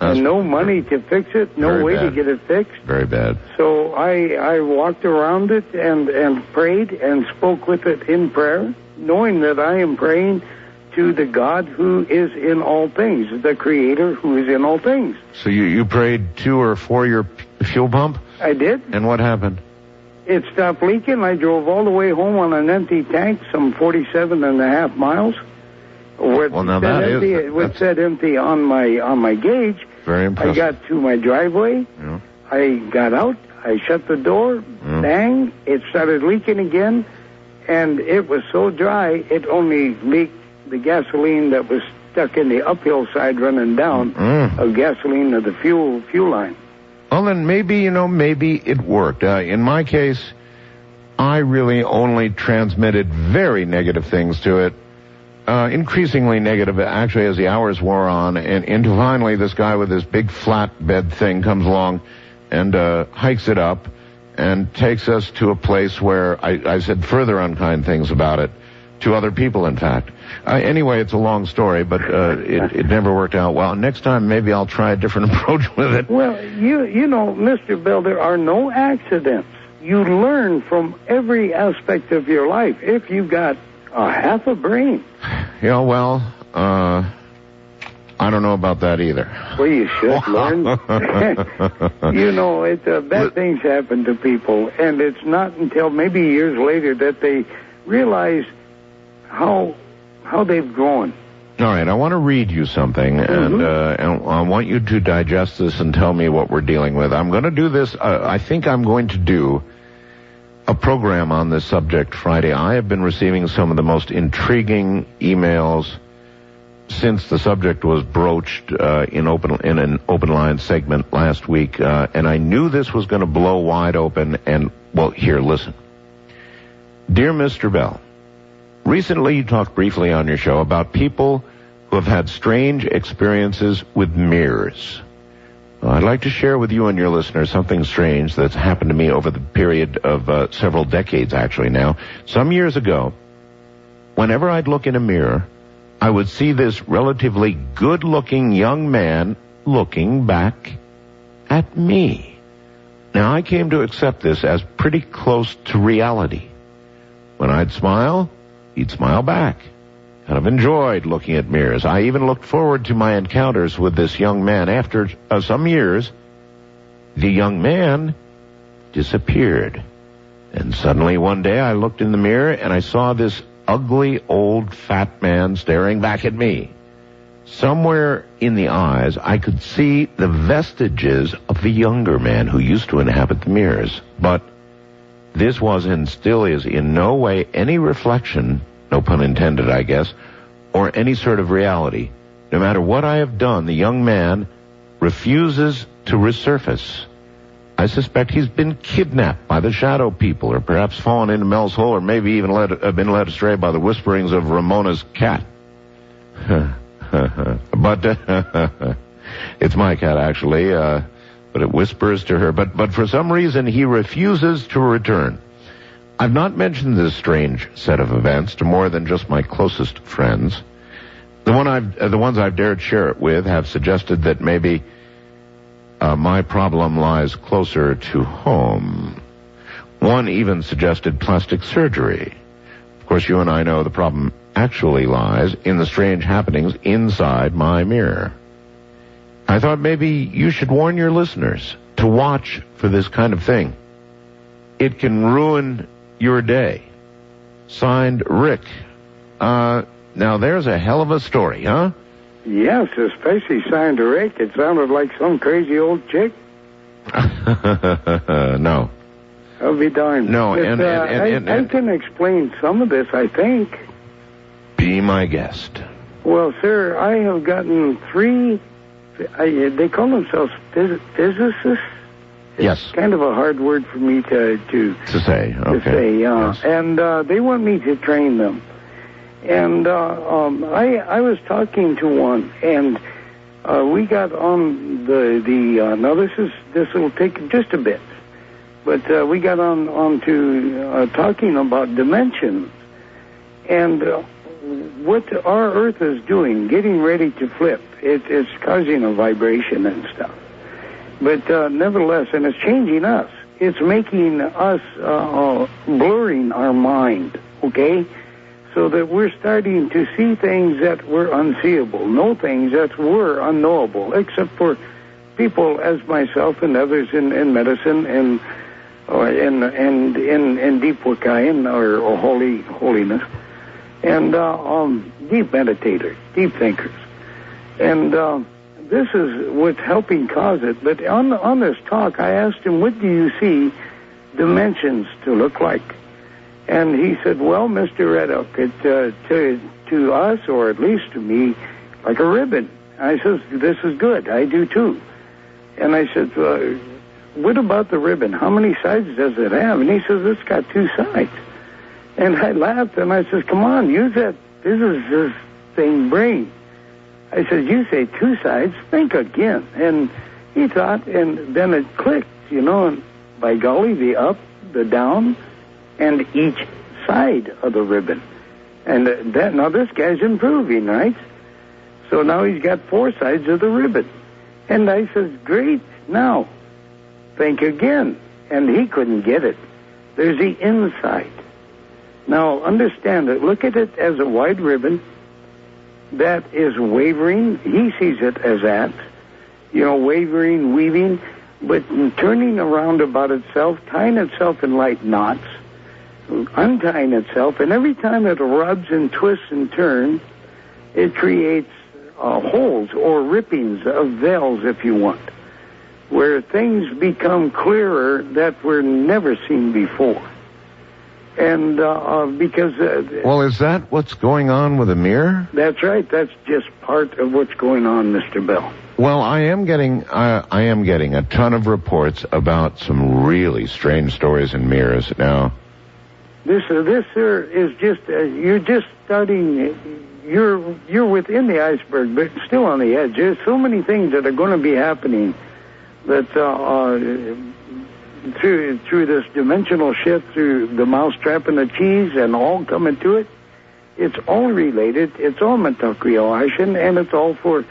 And no money to fix it, no way to get it fixed. Very bad. So I walked around it and prayed and spoke with it in prayer, knowing that I am praying to the God who is in all things, the Creator who is in all things. So you prayed to or for your fuel pump? I did. And what happened? It stopped leaking. I drove all the way home on an empty tank, some 47 and a half miles. Well, now It said empty on my gauge. Very impressive. I got to my driveway. Yeah. I got out. I shut the door. Bang! It started leaking again, and it was so dry it only leaked the gasoline that was stuck in the uphill side running down of gasoline of the fuel line. Well, then maybe it worked. In my case, I really only transmitted very negative things to it. Increasingly negative, actually, as the hours wore on, and into finally this guy with this big flatbed thing comes along and hikes it up and takes us to a place where I said further unkind things about it, to other people, in fact. Anyway, it's a long story, but it never worked out well. Next time, maybe I'll try a different approach with it. Well, you know, Mr. Bell, there are no accidents. You learn from every aspect of your life if you've got half a brain. Yeah, well, I don't know about that either. Well, you should learn. You know, bad things happen to people, and it's not until maybe years later that they realize how they've grown. All right, I want to read you something, and I want you to digest this and tell me what we're dealing with. I'm going to do this. I think I'm going to do a program on this subject Friday. I have been receiving some of the most intriguing emails since the subject was broached in an open line segment last week, and I knew this was going to blow wide open. And well, here, listen. Dear Mr. Bell, recently you talked briefly on your show about people who have had strange experiences with mirrors. I'd like to share with you and your listeners something strange that's happened to me over the period of several decades, actually now. Some years ago, whenever I'd look in a mirror, I would see this relatively good-looking young man looking back at me. Now, I came to accept this as pretty close to reality. When I'd smile, he'd smile back. Kind of enjoyed looking at mirrors. I even looked forward to my encounters with this young man. After some years, the young man disappeared. And suddenly one day I looked in the mirror and I saw this ugly old fat man staring back at me. Somewhere in the eyes I could see the vestiges of the younger man who used to inhabit the mirrors. But this was and still is in no way any reflection, no pun intended, I guess, or any sort of reality. No matter what I have done, the young man refuses to resurface. I suspect he's been kidnapped by the shadow people, or perhaps fallen into Mel's hole, or maybe even been led astray by the whisperings of Ramona's cat. But it's my cat, actually, but it whispers to her. But for some reason, he refuses to return. I've not mentioned this strange set of events to more than just my closest friends. The ones I've dared share it with have suggested that maybe my problem lies closer to home. One even suggested plastic surgery. Of course, you and I know the problem actually lies in the strange happenings inside my mirror. I thought maybe you should warn your listeners to watch for this kind of thing. It can ruin your day. Signed, Rick. Now there's a hell of a story, huh? Yes, especially signed to Rick. It sounded like some crazy old chick. No. I'll be darned. No, But, I can explain some of this, I think. Be my guest. Well, sir, I have gotten 3, they call themselves physicists. Yes. It's kind of a hard word for me to say. Okay. To say, Yes. And they want me to train them. And I was talking to one, and we got on the now this will take just a bit, but we got on to talking about dimensions and what our Earth is doing, getting ready to flip. It's causing a vibration and stuff, but nevertheless, and it's changing us. It's making us blurring our mind. Okay. So that we're starting to see things that were unseeable, know things that were unknowable, except for people as myself and others in medicine and in deep Wakayan or holiness, and deep meditators, deep thinkers. And this is what's helping cause it. But on this talk, I asked him, what do you see dimensions to look like? And he said, well, Mr. Red Elk, to us, or at least to me, like a ribbon. I said, this is good. I do too. And I said, what about the ribbon? How many sides does it have? And he says, it's got 2 sides. And I laughed, and I said, come on, use that physicist thing brain. I said, you say 2 sides, think again. And he thought, and then it clicked, and by golly, the up, the down, and each side of the ribbon. And now this guy's improving, right? So now he's got 4 sides of the ribbon. And I says, great, now, think again. And he couldn't get it. There's the inside. Now, understand it. Look at it as a wide ribbon that is wavering. He sees it as that, wavering, weaving, but turning around about itself, tying itself in light knots, untying itself, and every time it rubs and twists and turns, it creates holes or rippings of veils, if you want, where things become clearer that were never seen before. And because... well, is that what's going on with the mirror? That's right. That's just part of what's going on, Mr. Bell. Well, I am getting a ton of reports about some really strange stories in mirrors now. This, sir, is just you're just starting. You're within the iceberg, but still on the edge. There's so many things that are going to be happening that through this dimensional shift, through the mousetrap and the cheese, and all coming to it. It's all related. It's all metacriation, and it's all for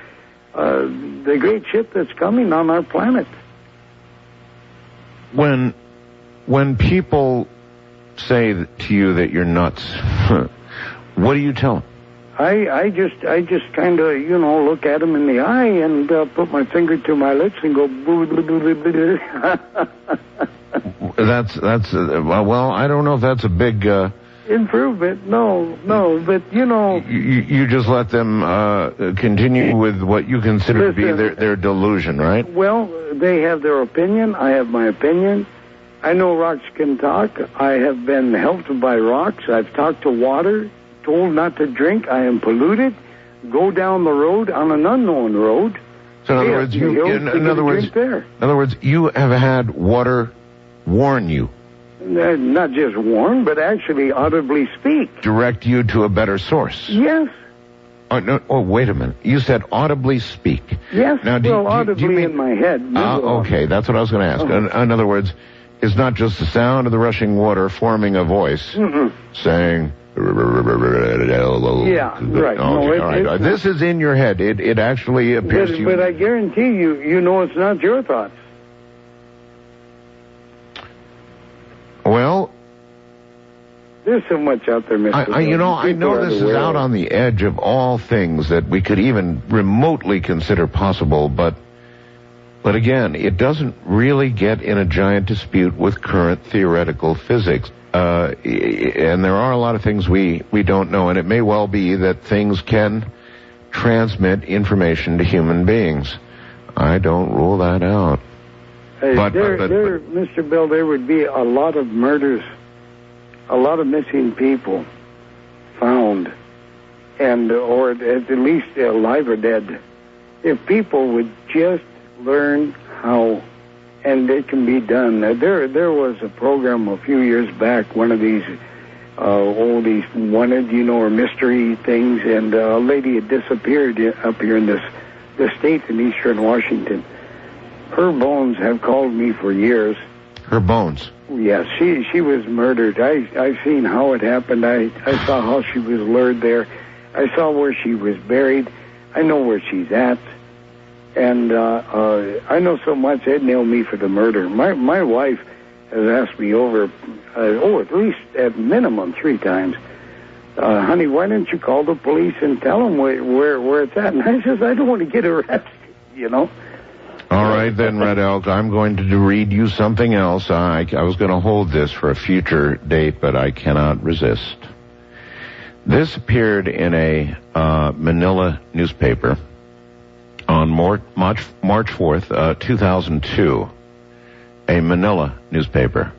the great ship that's coming on our planet. When people say to you that you're nuts, what do you tell them? I just kind of, look at them in the eye and put my finger to my lips and go boo boo boo boo boo. That's well, I don't know if that's a big improvement. No, but you just let them continue with what you consider to be their delusion, right? Well, they have their opinion. I have my opinion. I know rocks can talk. I have been helped by rocks. I've talked to water, told not to drink. I am polluted. Go down the road on an unknown road. So in other words, you have had water warn you. Not just warn, but actually audibly speak. Direct you to a better source. Yes. Oh, wait a minute. You said audibly speak. Yes. Now, audibly in my head. Okay, that's what I was going to ask. In other words, it's not just the sound of the rushing water forming a voice saying... Yeah, right. Okay, all right. This is in your head. It actually appears to you... But I guarantee you know it's not your thoughts. Well... There's so much out there, Mr. I know this is out on the edge of all things that we could even remotely consider possible, but again, it doesn't really get in a giant dispute with current theoretical physics. And there are a lot of things we don't know, and it may well be that things can transmit information to human beings. I don't rule that out. Mr. Bill, there would be a lot of murders, a lot of missing people found, or at least alive or dead. If people would just learn how, and it can be done. There was a program a few years back, one of these these wanted, or mystery things, and a lady had disappeared up here in this state in eastern Washington. Her bones have called me for years. Her bones? Yes, she was murdered. I've seen how it happened. I saw how she was lured there. I saw where she was buried. I know where she's at. And I know so much, they'd nail me for the murder. My wife has asked me over, at least at minimum 3 times, honey, why don't you call the police and tell them where it's at? And I says, I don't want to get arrested, All right, then, Red Elk, I'm going to read you something else. I was going to hold this for a future date, but I cannot resist. This appeared in a Manila newspaper on March 4th, 2002. A Manila newspaper.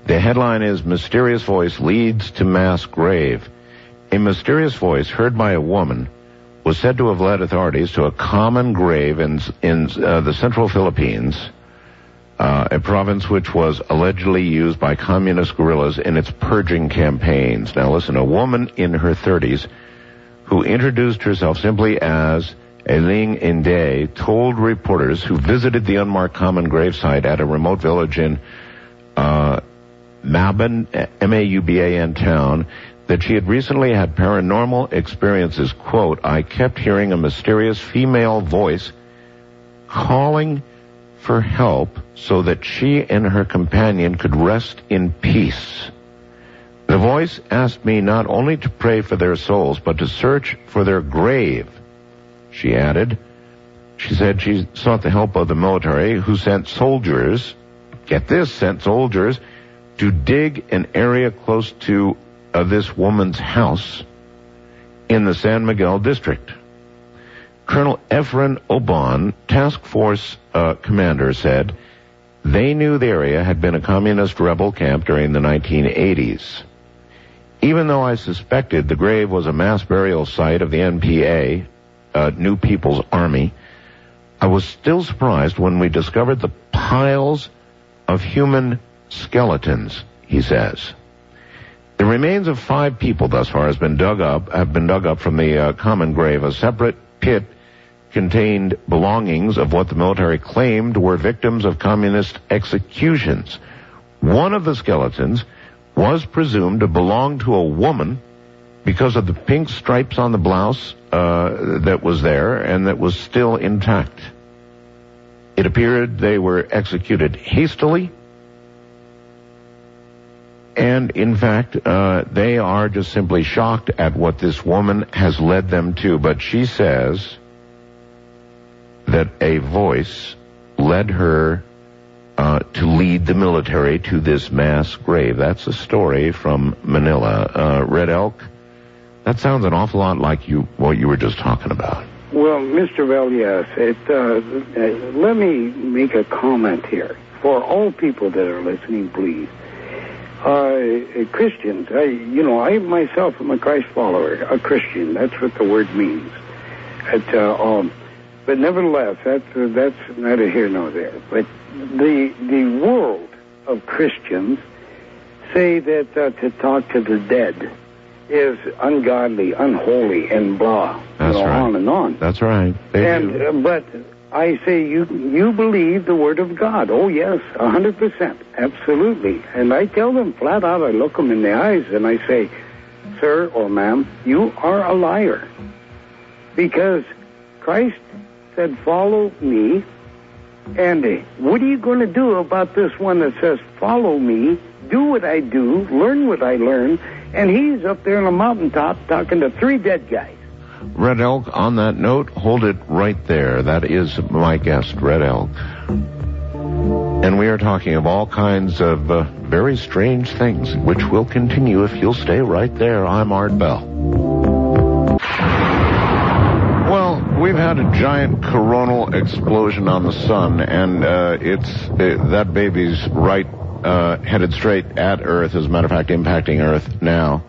The headline is, Mysterious Voice Leads to Mass Grave. A mysterious voice heard by a woman was said to have led authorities to a common grave in the central Philippines, a province which was allegedly used by communist guerrillas in its purging campaigns. Now listen, a woman in her 30s who introduced herself simply as Ailing Inday told reporters who visited the unmarked common gravesite at a remote village in Mauban, M-A-U-B-A-N town, that she had recently had paranormal experiences. Quote, I kept hearing a mysterious female voice calling for help so that she and her companion could rest in peace. The voice asked me not only to pray for their souls, but to search for their grave. She added, she said she sought the help of the military, who sent soldiers, get this, sent soldiers to dig an area close to this woman's house in the San Miguel district. Colonel Efren Oban, task force commander, said they knew the area had been a communist rebel camp during the 1980s. Even though I suspected the grave was a mass burial site of the NPA, New People's Army, I was still surprised when we discovered the piles of human skeletons, he says. The remains of 5 people thus far have been dug up from the common grave. A separate pit contained belongings of what the military claimed were victims of communist executions. One of the skeletons was presumed to belong to a woman because of the pink stripes on the blouse that was there and that was still intact. It appeared they were executed hastily, and in fact, they are just simply shocked at what this woman has led them to. But she says that a voice led her to lead the military to this mass grave. That's a story from Manila. Red Elk, that sounds an awful lot like what you were just talking about. Well, Mr. Bell, yes. Let me make a comment here. For all people that are listening, please. Christians, I myself am a Christ follower, a Christian. That's what the word means. But nevertheless, that's neither here nor there. But the world of Christians say that to talk to the dead is ungodly, unholy, and blah. That's right. On and on. That's right. But I say you believe the word of God. Oh yes, 100%, absolutely. And I tell them flat out. I look them in the eyes and I say, sir or ma'am, you are a liar, because Christ said, "Follow me." And what are you going to do about this one that says, "Follow me, do what I do, learn what I learn"? And he's up there on a mountaintop talking to 3 dead guys. Red Elk, on that note, hold it right there. That is my guest, Red Elk. And we are talking of all kinds of very strange things, which will continue if you'll stay right there. I'm Art Bell. Well, we've had a giant coronal explosion on the sun, and that baby's headed straight at Earth, as a matter of fact, impacting Earth now.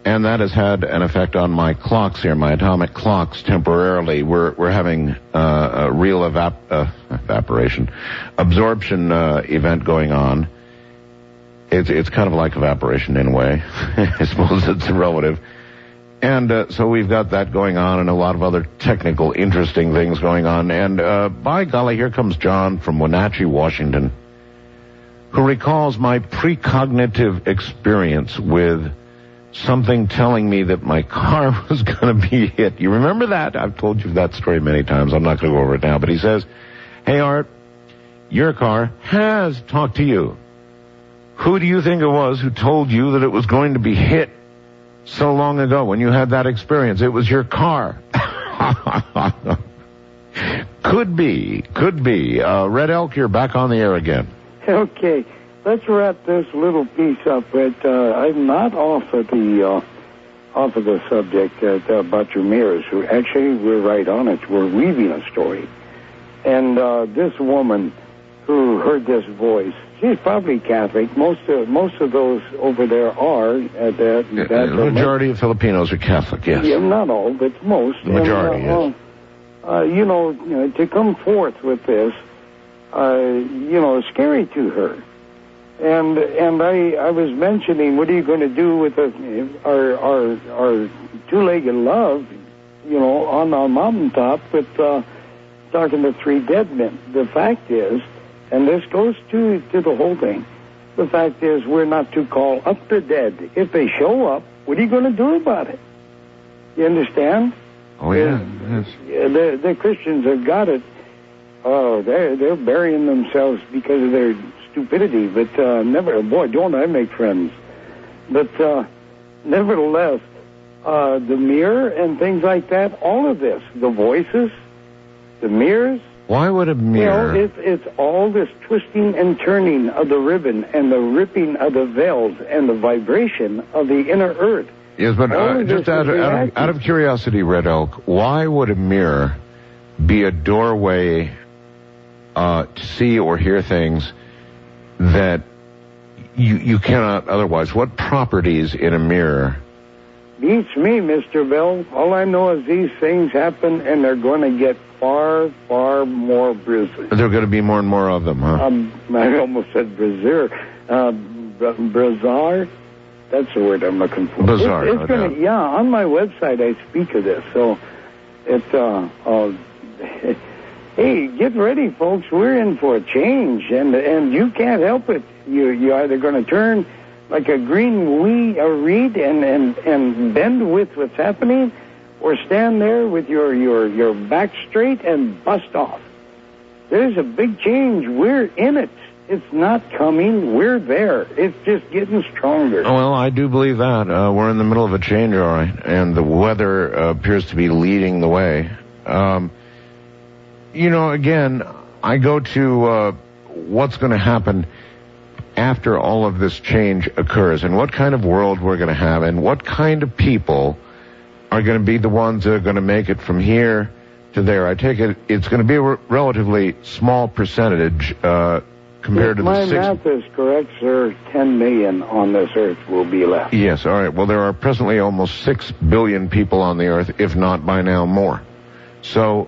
And that has had an effect on my clocks here, my atomic clocks, temporarily. We're having a real absorption event going on. It's kind of like evaporation in a way. I suppose it's relative. And so we've got that going on and a lot of other technical, interesting things going on. And by golly, here comes John from Wenatchee, Washington, who recalls my precognitive experience with something telling me that my car was going to be hit. You remember that? I've told you that story many times. I'm not going to go over it now. But he says, hey, Art, your car has talked to you. Who do you think it was who told you that it was going to be hit so long ago when you had that experience? It was your car. Could be. Red Elk, you're back on the air again. Okay, let's wrap this little piece up. But I'm not off of the subject about your mirrors. Actually, we're right on it. We're weaving a story. And this woman who heard this voice, she's probably Catholic. Most of those over there are. The majority of Filipinos are Catholic, yes. Yeah, not all, but most. The majority, yes. To come forth with this, scary to her. And I was mentioning, what are you going to do with our two-legged love, on our mountaintop with talking to three dead men? The fact is, and this goes to the whole thing, the fact is we're not to call up the dead. If they show up, what are you going to do about it? You understand? Oh, yeah. Yes. The Christians have got it. Oh, they're burying themselves because of their stupidity. But don't I make friends. But nevertheless, the mirror and things like that, all of this, the voices, the mirrors. Why would a mirror? It's all this twisting and turning of the ribbon and the ripping of the veils and the vibration of the inner earth. Yes, but just out of curiosity, Red Elk, why would a mirror be a doorway to see or hear things that you cannot otherwise? What properties in a mirror? Beats me, Mr. Bell. All I know is these things happen, and they're going to get far, far more bizarre. There are going to be more and more of them, huh? I almost said bizarre. Bizarre? That's the word I'm looking for. Bizarre. It's going to, on my website I speak of this. So it's, hey, get ready, folks. We're in for a change, and you can't help it. You're either going to turn like a green reed and bend with what's happening, or stand there with your back straight and bust off. There's a big change. We're in it. It's not coming. We're there. It's just getting stronger. Well, I do believe that. We're in the middle of a change, all right, and the weather appears to be leading the way. Again, I go to what's going to happen after all of this change occurs, and what kind of world we're going to have, and what kind of people are going to be the ones that are going to make it from here to there. I take it it's going to be a relatively small percentage compared to the 6... My math is correct, sir. 10 million on this earth will be left. Yes, all right. Well, there are presently almost 6 billion people on the earth, if not by now more. So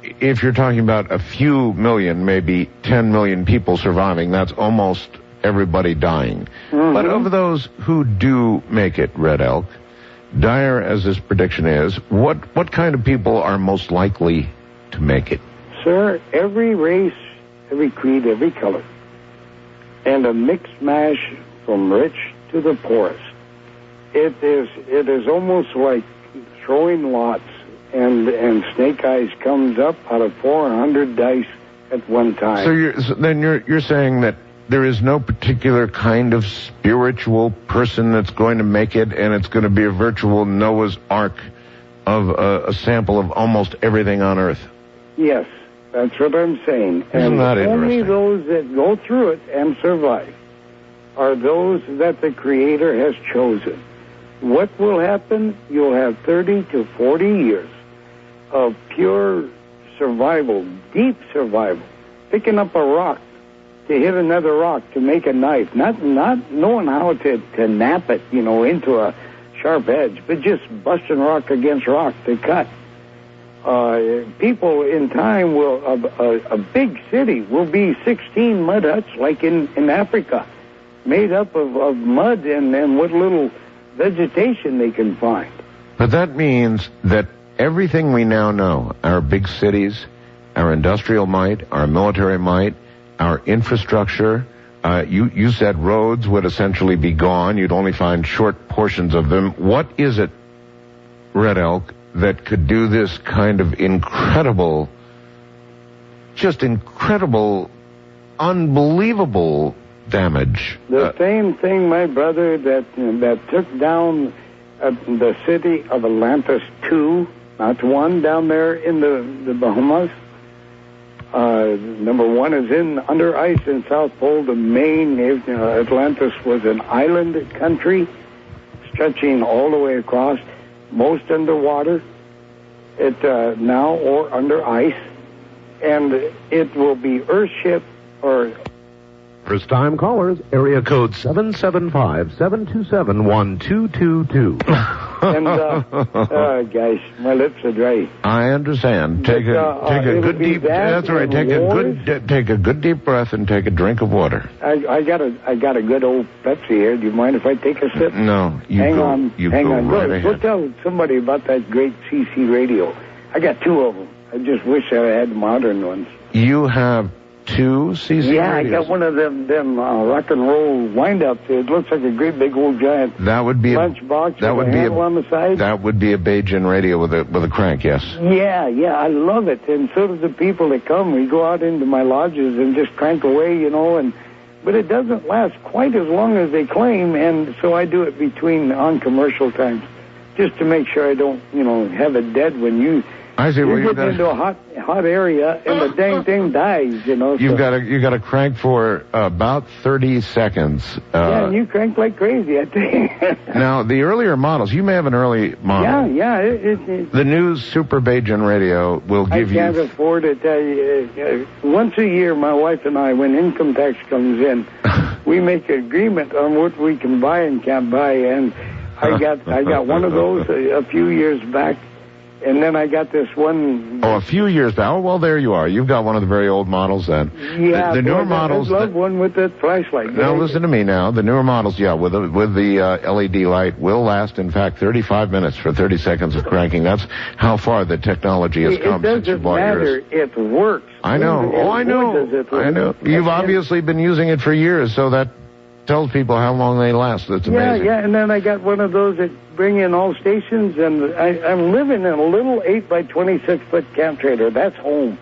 if you're talking about a few million, maybe 10 million people surviving, that's almost everybody dying. Mm-hmm. But of those who do make it, Red Elk, dire as this prediction is, what kind of people are most likely to make it? Sir, every race, every creed, every color, and a mixed mash from rich to the poorest. It is almost like throwing lots, and Snake Eyes comes up out of 400 dice at one time. So you're saying that there is no particular kind of spiritual person that's going to make it, and it's going to be a virtual Noah's Ark of a sample of almost everything on Earth. Yes, that's what I'm saying. Isn't that interesting? Only those that go through it and survive are those that the Creator has chosen. What will happen? You'll have 30 to 40 years of pure survival, deep survival. Picking up a rock to hit another rock to make a knife, not knowing how to nap it, into a sharp edge, but just busting rock against rock to cut. People in time will, a big city will be 16 mud huts like in Africa, made up of mud and what little vegetation they can find. But that means that everything we now know, our big cities, our industrial might, our military might, our infrastructure, you said roads would essentially be gone. You'd only find short portions of them. What is it, Red Elk, that could do this kind of incredible, unbelievable damage? The same thing, my brother, that took down the city of Atlantis 2, not 1, down there in the Bahamas. Number 1 is under ice in South Pole. The main Atlantis was an island country stretching all the way across, most underwater. It now or under ice, and it will be Earthship or. First-time callers, area code 775-727-1222. And, guys, my lips are dry. I understand. Take a good deep. That's all right. Take a good deep breath and take a drink of water. I got a good old Pepsi here. Do you mind if I take a sip? No, hang on. Right ahead. Go tell somebody about that great CC radio. I got 2 of them. I just wish I had modern ones. You have 2 CC Yeah, radios. I got one of them rock and roll wind-ups. It looks like a great big old giant That would be lunchbox with a handle on the side. That would be a Bajan radio with a crank, yes. Yeah, I love it. And so do the people that come. We go out into my lodges and just crank away, but it doesn't last quite as long as they claim, and so I do it on commercial times, just to make sure I don't, have it dead when you... I see. You get into a hot area and the dang thing dies, You've got to crank for about 30 seconds. Yeah, and you crank like crazy, I think. Now, the earlier models, you may have an early model. Yeah. The new Super Bajan radio will give you... I can't afford it. Once a year, my wife and I, when income tax comes in, we make an agreement on what we can buy and can't buy, and I got one of those a few years back. And then I got this one... Oh, a few years back. Oh, well, there you are. You've got one of the very old models then. Yeah, the newer models... I love one with that flashlight. Now, listen to me now. The newer models, with the LED light, will last, in fact, 35 minutes for 30 seconds of cranking. That's how far the technology has come since you bought yours. It works. I know. I know. You've obviously been using it for years, so that tells people how long they last. That's amazing. Yeah, and then I got one of those that bring in all stations, and I'm living in a little 8 by 26-foot camp trailer. That's home.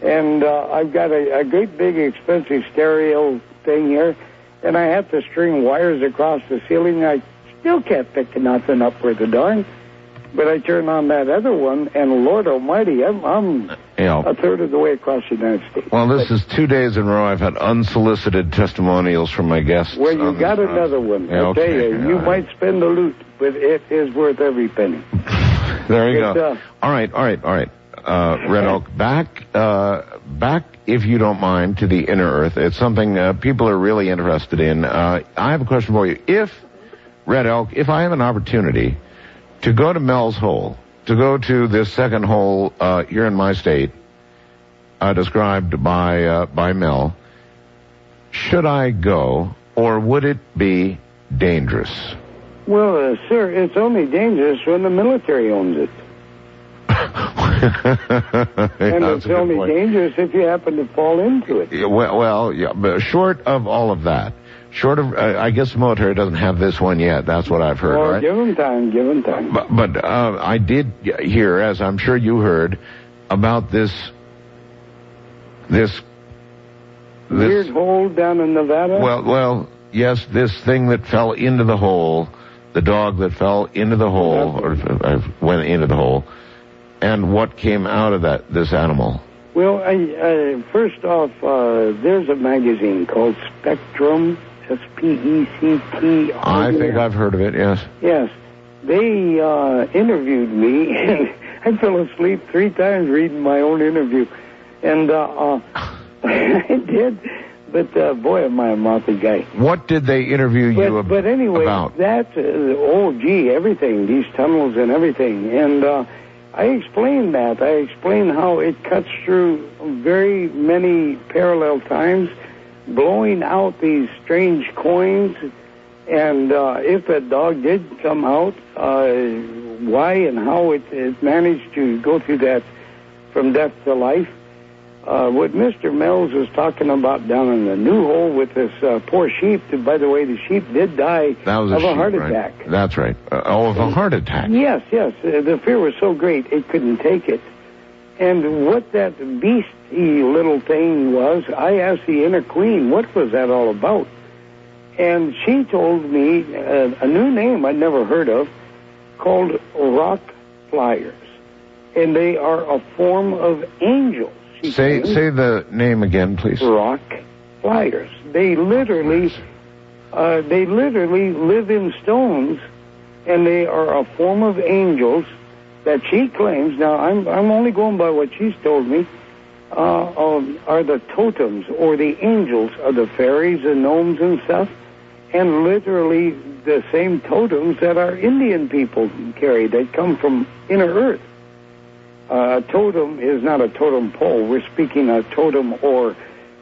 And I've got a great big expensive stereo thing here, and I have to string wires across the ceiling. I still can't pick nothing up worth a darn. But I turn on that other one, and Lord Almighty, I'm a third of the way across the United States. Well, this is 2 days in a row I've had unsolicited testimonials from my guests. Well, you got another one. I'll tell you might spend the loot, but it is worth every penny. There you go. All right. Red Elk, back, if you don't mind, to the inner earth. It's something people are really interested in. I have a question for you. If I have an opportunity to go to Mel's Hole, to go to this second hole here in my state, described by Mel, should I go, or would it be dangerous? Well, sir, it's only dangerous when the military owns it. And it's only dangerous if you happen to fall into it. Well, but short of all of that, I guess the military doesn't have this one yet. That's what I've heard, well, right? Give them time. But I did hear, as I'm sure you heard, about this weird hole down in Nevada? Well, yes, this thing that fell into the hole, the dog that fell into the hole, or went into the hole, and what came out of this animal. Well, first off, there's a magazine called Spectrum, S-P-E-C-T. I think I've heard of it, yes. Yes. They interviewed me, and I fell asleep 3 times reading my own interview. And I did. But, boy, am I a mouthy guy. What did they interview you about? But anyway, that, everything, these tunnels and everything. And I explained that. I explained how it cuts through very many parallel times, blowing out these strange coins. And if that dog did come out, why and how it managed to go through that from death to life. What Mr. Mills was talking about down in the new hole with this poor sheep, by the way, the sheep did die of a heart attack. That's right. Of a heart attack. Yes. The fear was so great it couldn't take it. And what that beastie little thing was, I asked the inner queen, what was that all about? And she told me a new name I'd never heard of called rock flyers. And they are a form of angels. Say the name again, please. Rock flyers. They literally live in stones, and they are a form of angels that she claims. Now I'm only going by what she's told me. Are the totems or the angels of the fairies and gnomes and stuff, and literally the same totems that our Indian people carry that come from inner earth. A totem is not a totem pole. We're speaking a totem or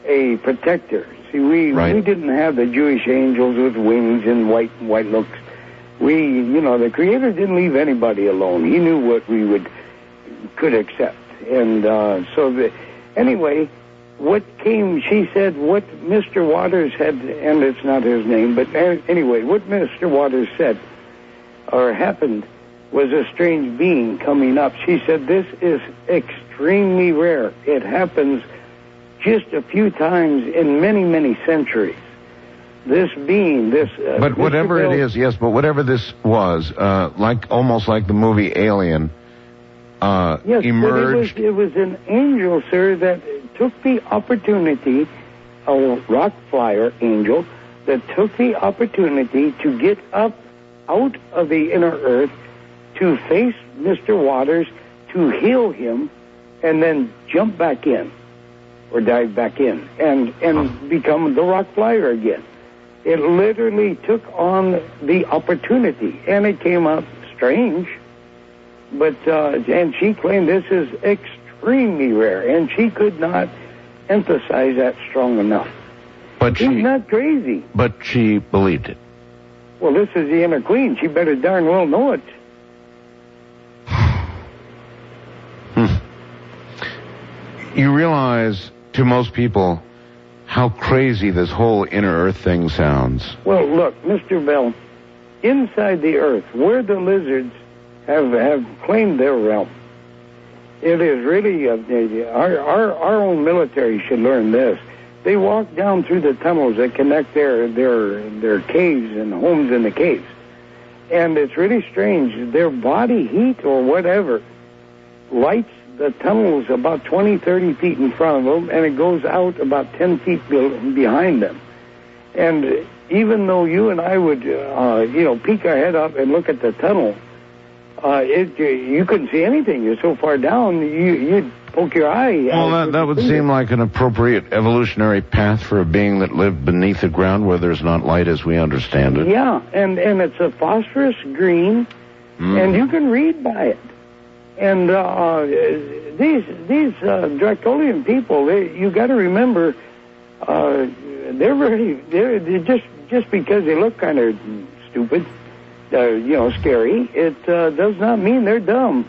a protector. See, we didn't have the Jewish angels with wings and white looks. The Creator didn't leave anybody alone. He knew what we could accept. And anyway, she said what Mr. Waters had, and it's not his name, but anyway, what Mr. Waters said or happened was a strange being coming up. She said, this is extremely rare. It happens just a few times in many, many centuries. This being, but whatever it is, yes, but whatever this was, almost like the movie Alien, yes, emerged. But it was an angel, sir, that took the opportunity, a rock flyer angel, that took the opportunity to get up out of the inner earth, to face Mr. Waters, to heal him, and then jump back in, or dive back in, and become the rock flyer again. It literally took on the opportunity, and it came out strange, but, and she claimed this is extremely rare, and she could not emphasize that strong enough. But she's not crazy. But she believed it. Well, this is the inner queen. She better darn well know it. You realize, to most people, how crazy this whole inner earth thing sounds. Well, look, Mr. Bell, inside the earth, where the lizards have claimed their realm, it is really, our own military should learn this. They walk down through the tunnels that connect their caves and homes in the caves. And it's really strange. Their body heat or whatever lights the tunnels about 20, 30 feet in front of them, and it goes out about 10 feet behind them. And even though you and I would, peek our head up and look at the tunnel, you couldn't see anything. You're so far down, you'd poke your eye. Well, that would seem like an appropriate evolutionary path for a being that lived beneath the ground where there's not light as we understand it. Yeah, and it's a phosphorus green, and you can read by it. And these Dracolian people, you got to remember, they're just because they look kind of stupid, scary. It does not mean they're dumb.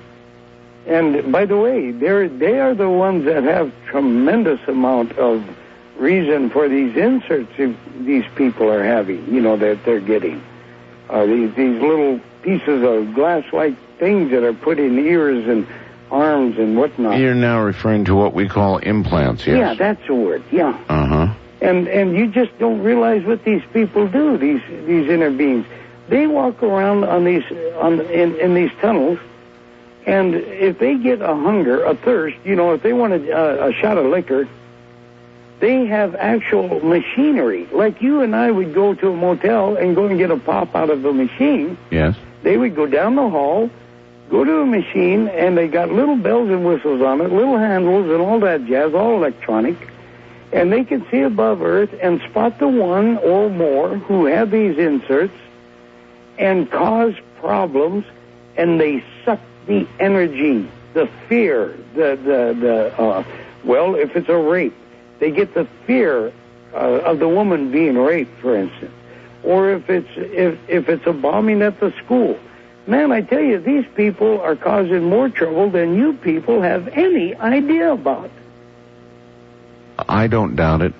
And by the way, they are the ones that have tremendous amount of reason for these inserts these people are having. That they're getting these little pieces of glass-like things that are put in ears and arms and whatnot. You're now referring to what we call implants, yes? Yeah, that's the word, yeah. Uh-huh. And you just don't realize what these people do, these inner beings. They walk around in these tunnels, and if they get a hunger, a thirst, if they want a shot of liquor, they have actual machinery. Like you and I would go to a motel and go and get a pop out of a machine. Yes. They would go down the hall, go to a machine, and they got little bells and whistles on it, little handles and all that jazz, all electronic, and they can see above Earth and spot the one or more who have these inserts and cause problems, and they suck the energy, the fear, well, if it's a rape, they get the fear of the woman being raped, for instance, or if it's a bombing at the school. Man, I tell you, these people are causing more trouble than you people have any idea about. I don't doubt it.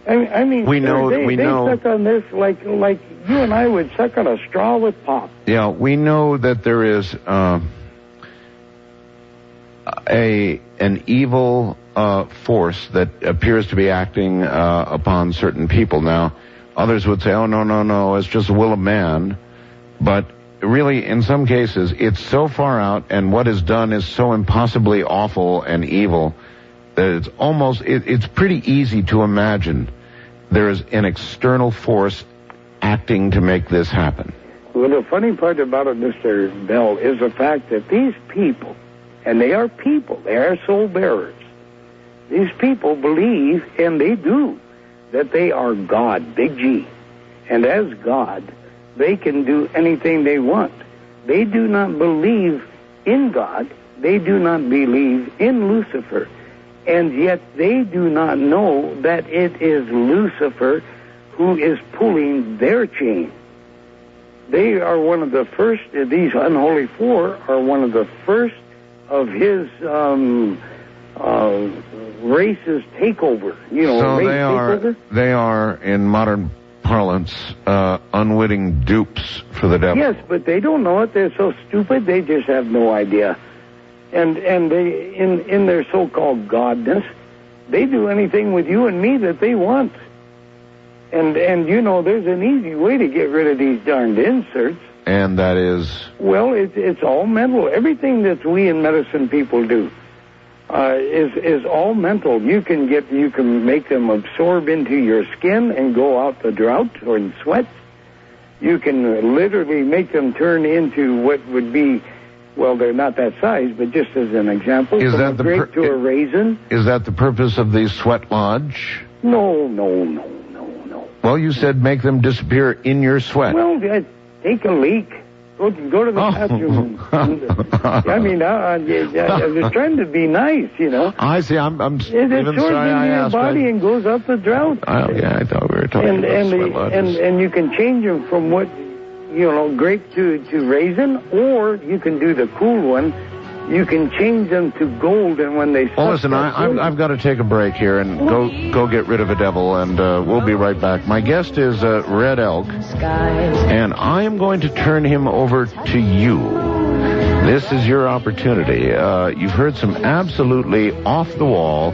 I mean, we know. They suck on this like you and I would suck on a straw with pop. Yeah, we know that there is an evil force that appears to be acting upon certain people. Now, others would say, "Oh, no, it's just the will of man," but really, in some cases, it's so far out, and what is done is so impossibly awful and evil that it's pretty easy to imagine there is an external force acting to make this happen. Well, the funny part about it, Mr. Bell, is the fact that these people, and they are people, they are soul bearers, these people believe, and they do, that they are God, big G. And as God, they can do anything they want. They do not believe in God. They do not believe in Lucifer. And yet they do not know that it is Lucifer who is pulling their chain. They are one of the first, these unholy four are one of the first of his race's takeover. You know, so race takeover? They are, in modern parlance, unwitting dupes for the devil. Yes, but they don't know it. They're so stupid, they just have no idea. And they, in their so-called godness, they do anything with you and me that they want. And you know, there's an easy way to get rid of these darned inserts. And that is? Well, it's all mental. Everything that we in medicine people do is all mental. You can make them absorb into your skin and go out the drought or in sweat. You can literally make them turn into what would be, well, they're not that size, but just as an example, is from that a grape to a raisin. Is that the purpose of the sweat lodge? No. Well, you said make them disappear in your sweat. Well, take a leak. Go to the bathroom. I mean, I was trying to be nice, you know. I see. I'm it even absorbs sorry I into your asked. body and goes up the drought. Yeah, I thought we were talking about sweat lodges. And you can change them from what, you know, grape to raisin, or you can do the cool one. You can change them to gold, and when they... Well, listen, I've got to take a break here and go get rid of a devil, and we'll be right back. My guest is Red Elk, and I am going to turn him over to you. This is your opportunity. You've heard some absolutely off-the-wall,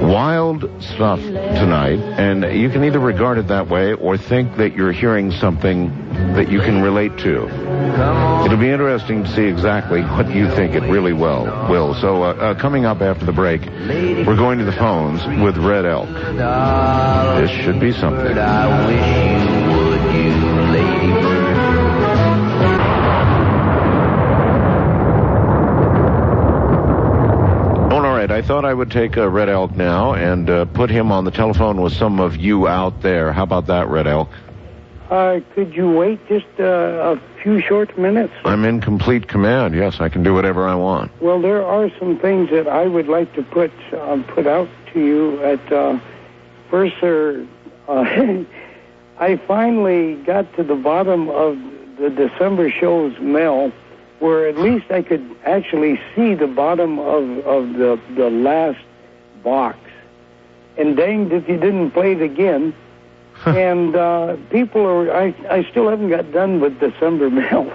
wild stuff tonight, and you can either regard it that way or think that you're hearing something that you can relate to. It'll be interesting to see exactly what you think it really will. So coming up after the break, we're going to the phones with Red Elk. This should be something. I wish you would, you ladybird. All right, I thought I would take Red Elk now and put him on the telephone with some of you out there. How about that, Red Elk? Could you wait just a few short minutes? I'm in complete command. Yes, I can do whatever I want. Well, there are some things that I would like to put out to you. First, sir, I finally got to the bottom of the December show's mail, where at least I could actually see the bottom of the last box. And danged if you didn't play it again. And people are, I still haven't got done with December mail.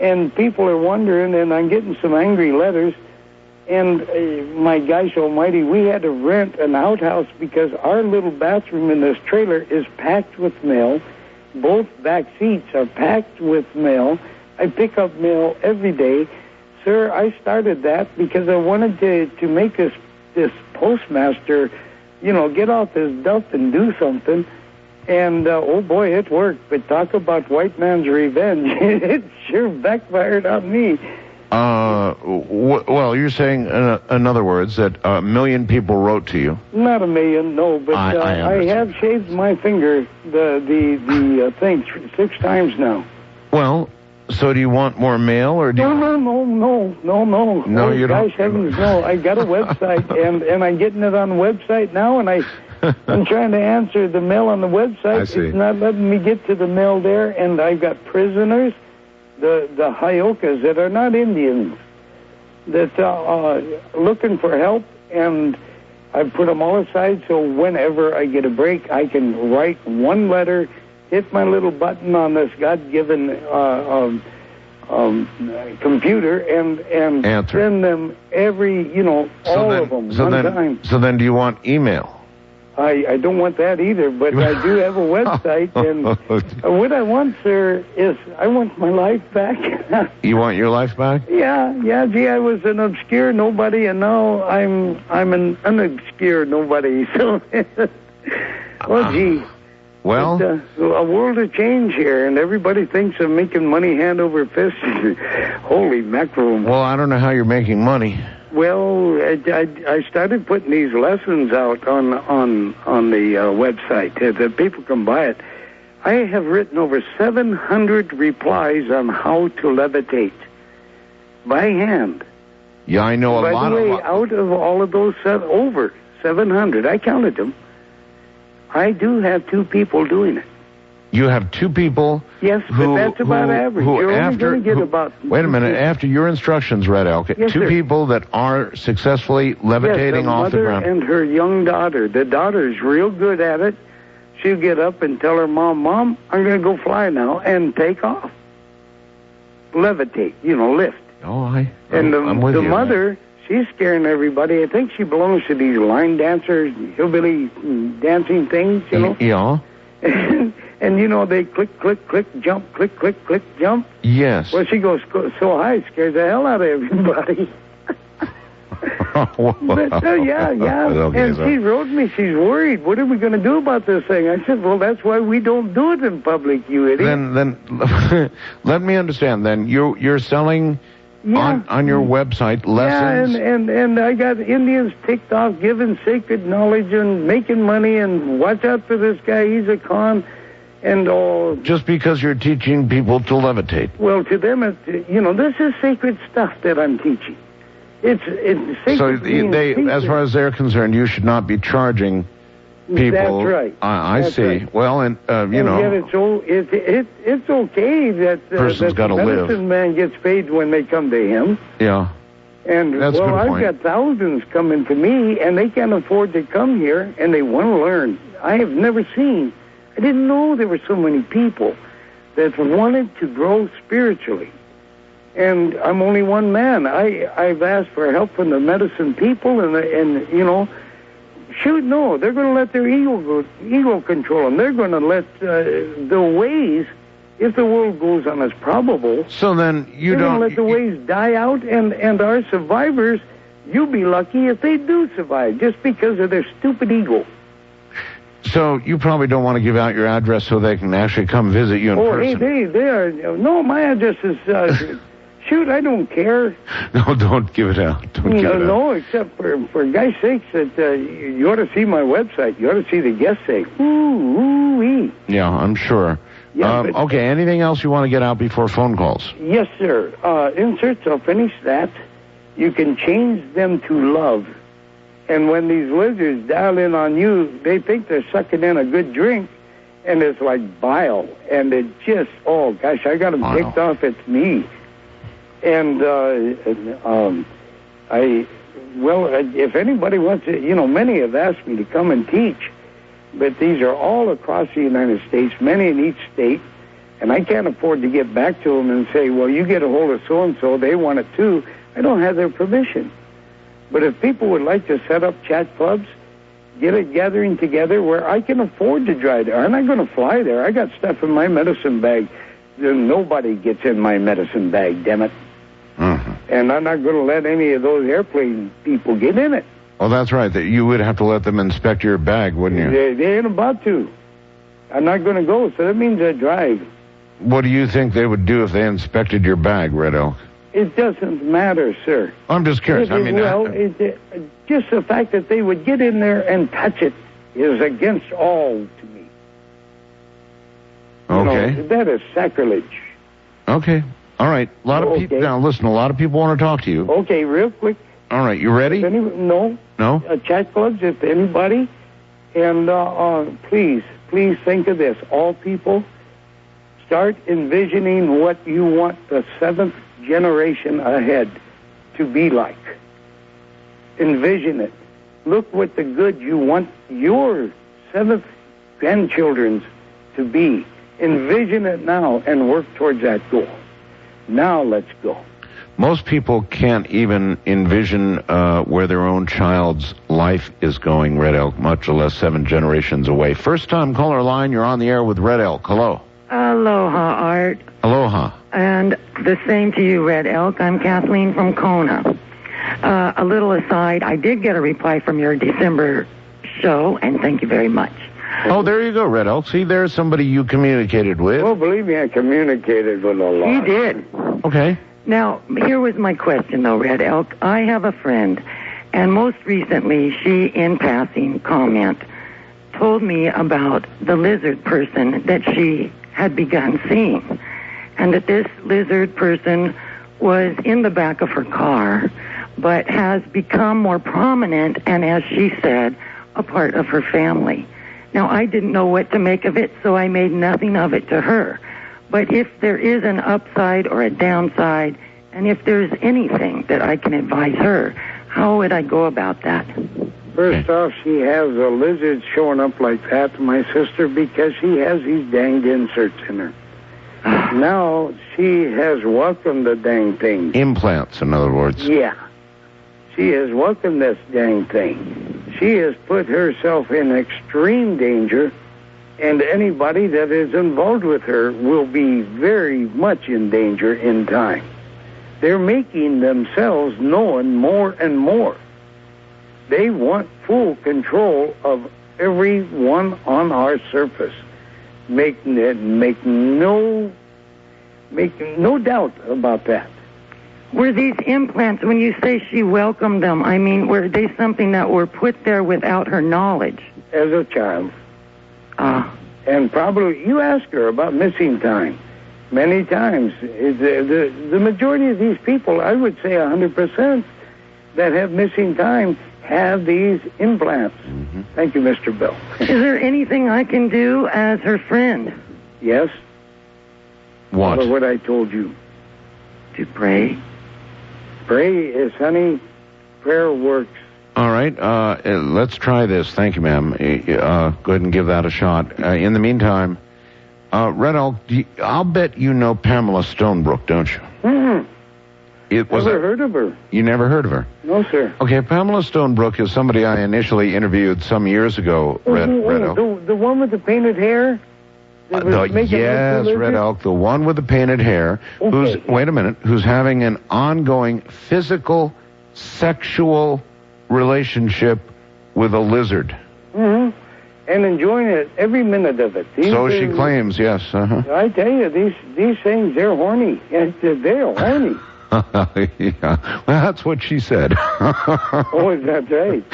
And people are wondering, and I'm getting some angry letters. And my gosh almighty, we had to rent an outhouse because our little bathroom in this trailer is packed with mail. Both back seats are packed with mail. I pick up mail every day. Sir, I started that because I wanted to make this postmaster, you know, get off his duff and do something. And, oh boy, it worked. But talk about white man's revenge. It sure backfired on me. Well, you're saying, in other words, that 1 million people wrote to you. Not 1 million, no, but I I have shaved my finger, the thing, 6 times now. Well, so do you want more mail, or do you... No. No, you don't? Gosh heavens, no. I got a website, and I'm getting it on the website now, and I'm trying to answer the mail on the website. I see. It's not letting me get to the mail there, and I've got prisoners, the Hyokas that are not Indians, that are looking for help, and I've put them all aside so whenever I get a break, I can write one letter, hit my little button on this God-given computer, and Answer. send them all of them one time. So then do you want email? I don't want that either, but I do have a website, and what I want, sir, is I want my life back. You want your life back? Yeah, gee, I was an obscure nobody, and now I'm an unobscure nobody, so, well, gee. Well, a world of change here, and everybody thinks I'm making money hand over fist. Holy mackerel. well, I don't know how you're making money. Well, I started putting these lessons out on the website that people can buy it. I have written over 700 replies on how to levitate by hand. Yeah, I know By a lot the way, of... out of all of those, over 700, I counted them. I do have 2 people doing it. You have 2 people... Yes, but that's about average. You're only going to get about... Wait a minute. After your instructions, Red Elk, Yes, 2 sir. people that are successfully levitating yes, off the ground. and her young daughter. The daughter's real good at it. She'll get up and tell her mom, I'm going to go fly now, and take off. Levitate, lift. Oh, And I'm with the you. mother, she's scaring everybody. I think she belongs to these line dancers, hillbilly dancing things, Yeah. And they click, click, click, jump, click, click, click, jump. Yes. Well, she goes so high, scares the hell out of everybody. But, yeah. Okay, and she wrote me, she's worried. What are we going to do about this thing? I said, well, that's why we don't do it in public, you idiot. Then let me understand. Then you're selling on your website lessons. Yeah, and I got Indians ticked off, giving sacred knowledge and making money, and watch out for this guy, he's a con, and all. Just because you're teaching people to levitate. Well, to them, this is sacred stuff that I'm teaching. It's sacred. So as far as they're concerned, you should not be charging people. That's right. I That's see. right. Well, and yet it's okay that Person's that gotta the live. medicine man gets paid when they come to him. Yeah. And That's a good I've point. got thousands coming to me, and they can't afford to come here, and they want to learn. I didn't know there were so many people that wanted to grow spiritually. And I'm only one man. I've asked for help from the medicine people, and shoot, no, they're going to let their ego control them. They're going to let the ways, if the world goes on as probable, So then they're going to let the ways die out, and our survivors, you'll be lucky if they do survive, just because of their stupid ego. So you probably don't want to give out your address so they can actually come visit you in person. Hey, they are. No, my address is. Shoot, I don't care. No, don't give it out. Don't give it out. No, except for God's sakes, that you ought to see my website. You ought to see the guest say, ooh-wee. Yeah, I'm sure. Yeah, but- okay, anything else you want to get out before phone calls? Yes, sir. Inserts, I'll finish that. You can change them to love. And when these lizards dial in on you, they think they're sucking in a good drink, and it's like bile. And it just, oh, gosh, I got them ticked off. It's me. And if anybody wants to, many have asked me to come and teach, but these are all across the United States, many in each state, and I can't afford to get back to them and say, well, you get a hold of so-and-so, they want it too. I don't have their permission. But if people would like to set up chat clubs, get a gathering together where I can afford to drive there. I'm not going to fly there. I got stuff in my medicine bag. Nobody gets in my medicine bag, damn it. Mm-hmm. And I'm not going to let any of those airplane people get in it. Oh, that's right. That you would have to let them inspect your bag, wouldn't you? They ain't about to. I'm not going to go, so that means I drive. What do you think they would do if they inspected your bag, Red Elk? It doesn't matter, sir. I'm just curious. Just the fact that they would get in there and touch it is against all to me. Okay. That is sacrilege. Okay. All right. A lot of people. Now, listen. A lot of people want to talk to you. Okay, real quick. All right. You ready? No. Chat clubs, if anybody. And please think of this. All people, start envisioning what you want the seventh generation ahead to be like. Envision it. Look what the good you want your seventh grandchildren's to be. Envision it now and work towards that goal. Now let's go. Most people can't even envision where their own child's life is going, Red Elk, much less 7 generations away. First-time caller line, you're on the air with Red Elk. Hello. Aloha, Art. Aloha. And the same to you, Red Elk. I'm Kathleen from Kona. A little aside, I did get a reply from your December show, and thank you very much. Oh, there you go, Red Elk. See, there's somebody you communicated with. Well, believe me, I communicated with a lot. You did. Okay. Now, here was my question, though, Red Elk. I have a friend, and most recently, she, in passing comment, told me about the lizard person that she had begun seeing, and that this lizard person was in the back of her car, but has become more prominent and, as she said, a part of her family. Now, I didn't know what to make of it, so I made nothing of it to her. But if there is an upside or a downside, and if there's anything that I can advise her, how would I go about that? First off, she has a lizard showing up like that, my sister, because she has these danged inserts in her. Now, she has welcomed the dang thing. Implants, in other words. Yeah. She has welcomed this dang thing. She has put herself in extreme danger, and anybody that is involved with her will be very much in danger in time. They're making themselves known more and more. They want full control of everyone on our surface. Make no doubt about that. Were these implants, when you say she welcomed them, I mean, were they something that were put there without her knowledge? As a child. And probably, you ask her about missing time. Many times. The majority of these people, I would say 100%, that have missing time have these implants. Mm-hmm. Thank you, Mr. Bell. Is there anything I can do as her friend? Yes. What? What I told you. To pray. Pray is, honey, prayer works. All right, let's try this. Thank you, ma'am. Go ahead and give that a shot. In the meantime, Red Elk, I'll bet you know Pamela Stonebrook, don't you? Mm-hmm. Never heard of her. You never heard of her? No, sir. Okay, Pamela Stonebrook is somebody I initially interviewed some years ago, Red Elk. The one with the painted hair? Yes, Red Elk, the one with the painted hair, okay. who's having an ongoing physical, sexual relationship with a lizard. Mm-hmm. And enjoying it, every minute of it. So she claims, yes. Uh-huh. I tell you, these things, they're horny. They're horny. Yeah. Well, that's what she said. Oh, is that right?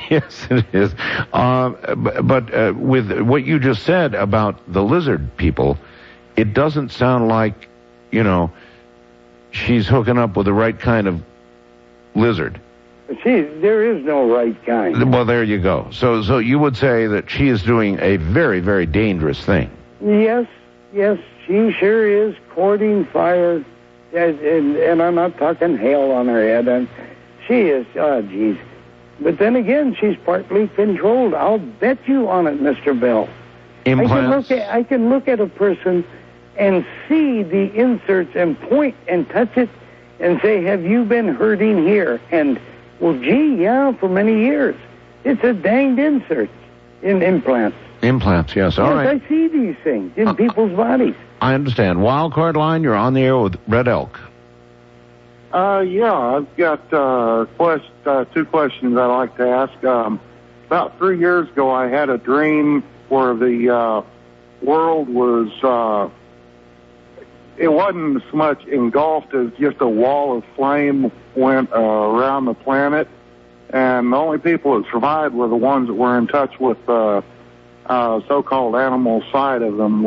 Yes, it is. But with what you just said about the lizard people, it doesn't sound like, she's hooking up with the right kind of lizard. There is no right kind. Well, there you go. So you would say that she is doing a very, very dangerous thing. Yes, she sure is courting fire. And I'm not talking hail on her head. And she is, geez. But then again, she's partly controlled. I'll bet you on it, Mr. Bell. Implants? I can look at a person and see the inserts and point and touch it and say, have you been hurting here? And, well, gee, yeah, for many years. It's a danged insert in implants. Implants, yes. All right. I see these things in people's bodies. I understand. Wild card line, you're on the air with Red Elk. Yeah, I've got two questions I'd like to ask. About 3 years ago, I had a dream where the world was it wasn't so much engulfed as just a wall of flame went around the planet, and the only people that survived were the ones that were in touch with so-called animal side of them.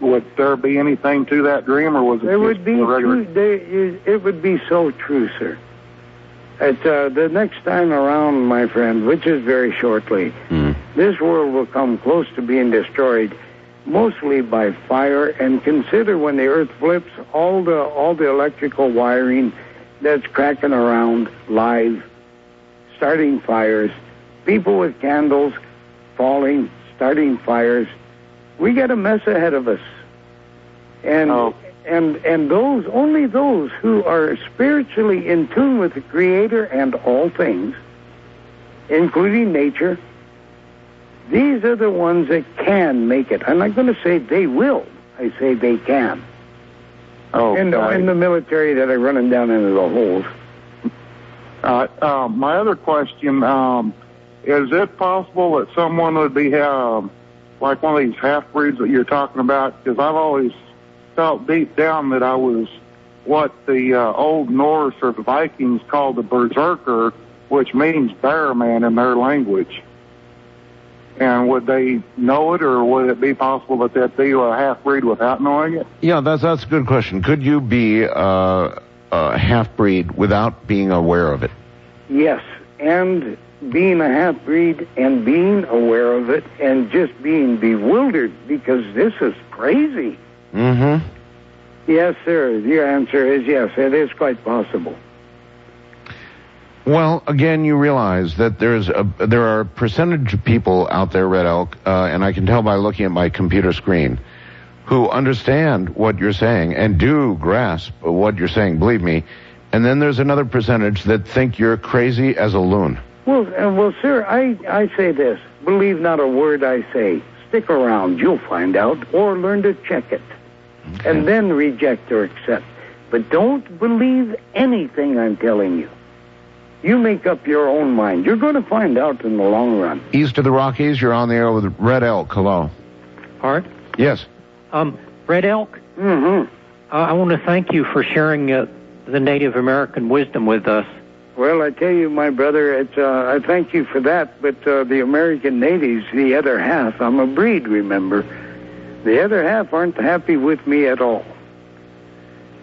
Would there be anything to that dream, or was it? It would be true. It would be so true, sir. At the next time around, my friend, which is very shortly, this world will come close to being destroyed, mostly by fire. And consider when the Earth flips, all the electrical wiring that's cracking around live, starting fires, people with candles falling, starting fires. We got a mess ahead of us. And only those who are spiritually in tune with the Creator and all things, including nature, these are the ones that can make it. I'm not going to say they will. I say they can. Oh, and in the military that are running down into the holes. My other question, is it possible that someone would be like one of these half-breeds that you're talking about? Because I've always felt deep down that I was what the old Norse or the Vikings called the berserker, which means bear man in their language. And would they know it, or would it be possible that they'd be a half-breed without knowing it? Yeah, that's a good question. Could you be a half-breed without being aware of it? Yes, and being a half-breed and being aware of it and just being bewildered because this is crazy. Mm-hmm. Yes, sir. Your answer is yes. It is quite possible. Well, again, you realize that there are a percentage of people out there, Red Elk, and I can tell by looking at my computer screen, who understand what you're saying and do grasp what you're saying, believe me. And then there's another percentage that think you're crazy as a loon. Well, sir, I say this. Believe not a word I say. Stick around. You'll find out. Or learn to check it. Okay. And then reject or accept. But don't believe anything I'm telling you. You make up your own mind. You're going to find out in the long run. East of the Rockies, you're on the air with Red Elk. Hello. Art? Yes. Red Elk? Mm-hmm. I want to thank you for sharing the Native American wisdom with us. Well, I tell you, my brother, I thank you for that, but the American natives, the other half, I'm a breed, remember, the other half aren't happy with me at all.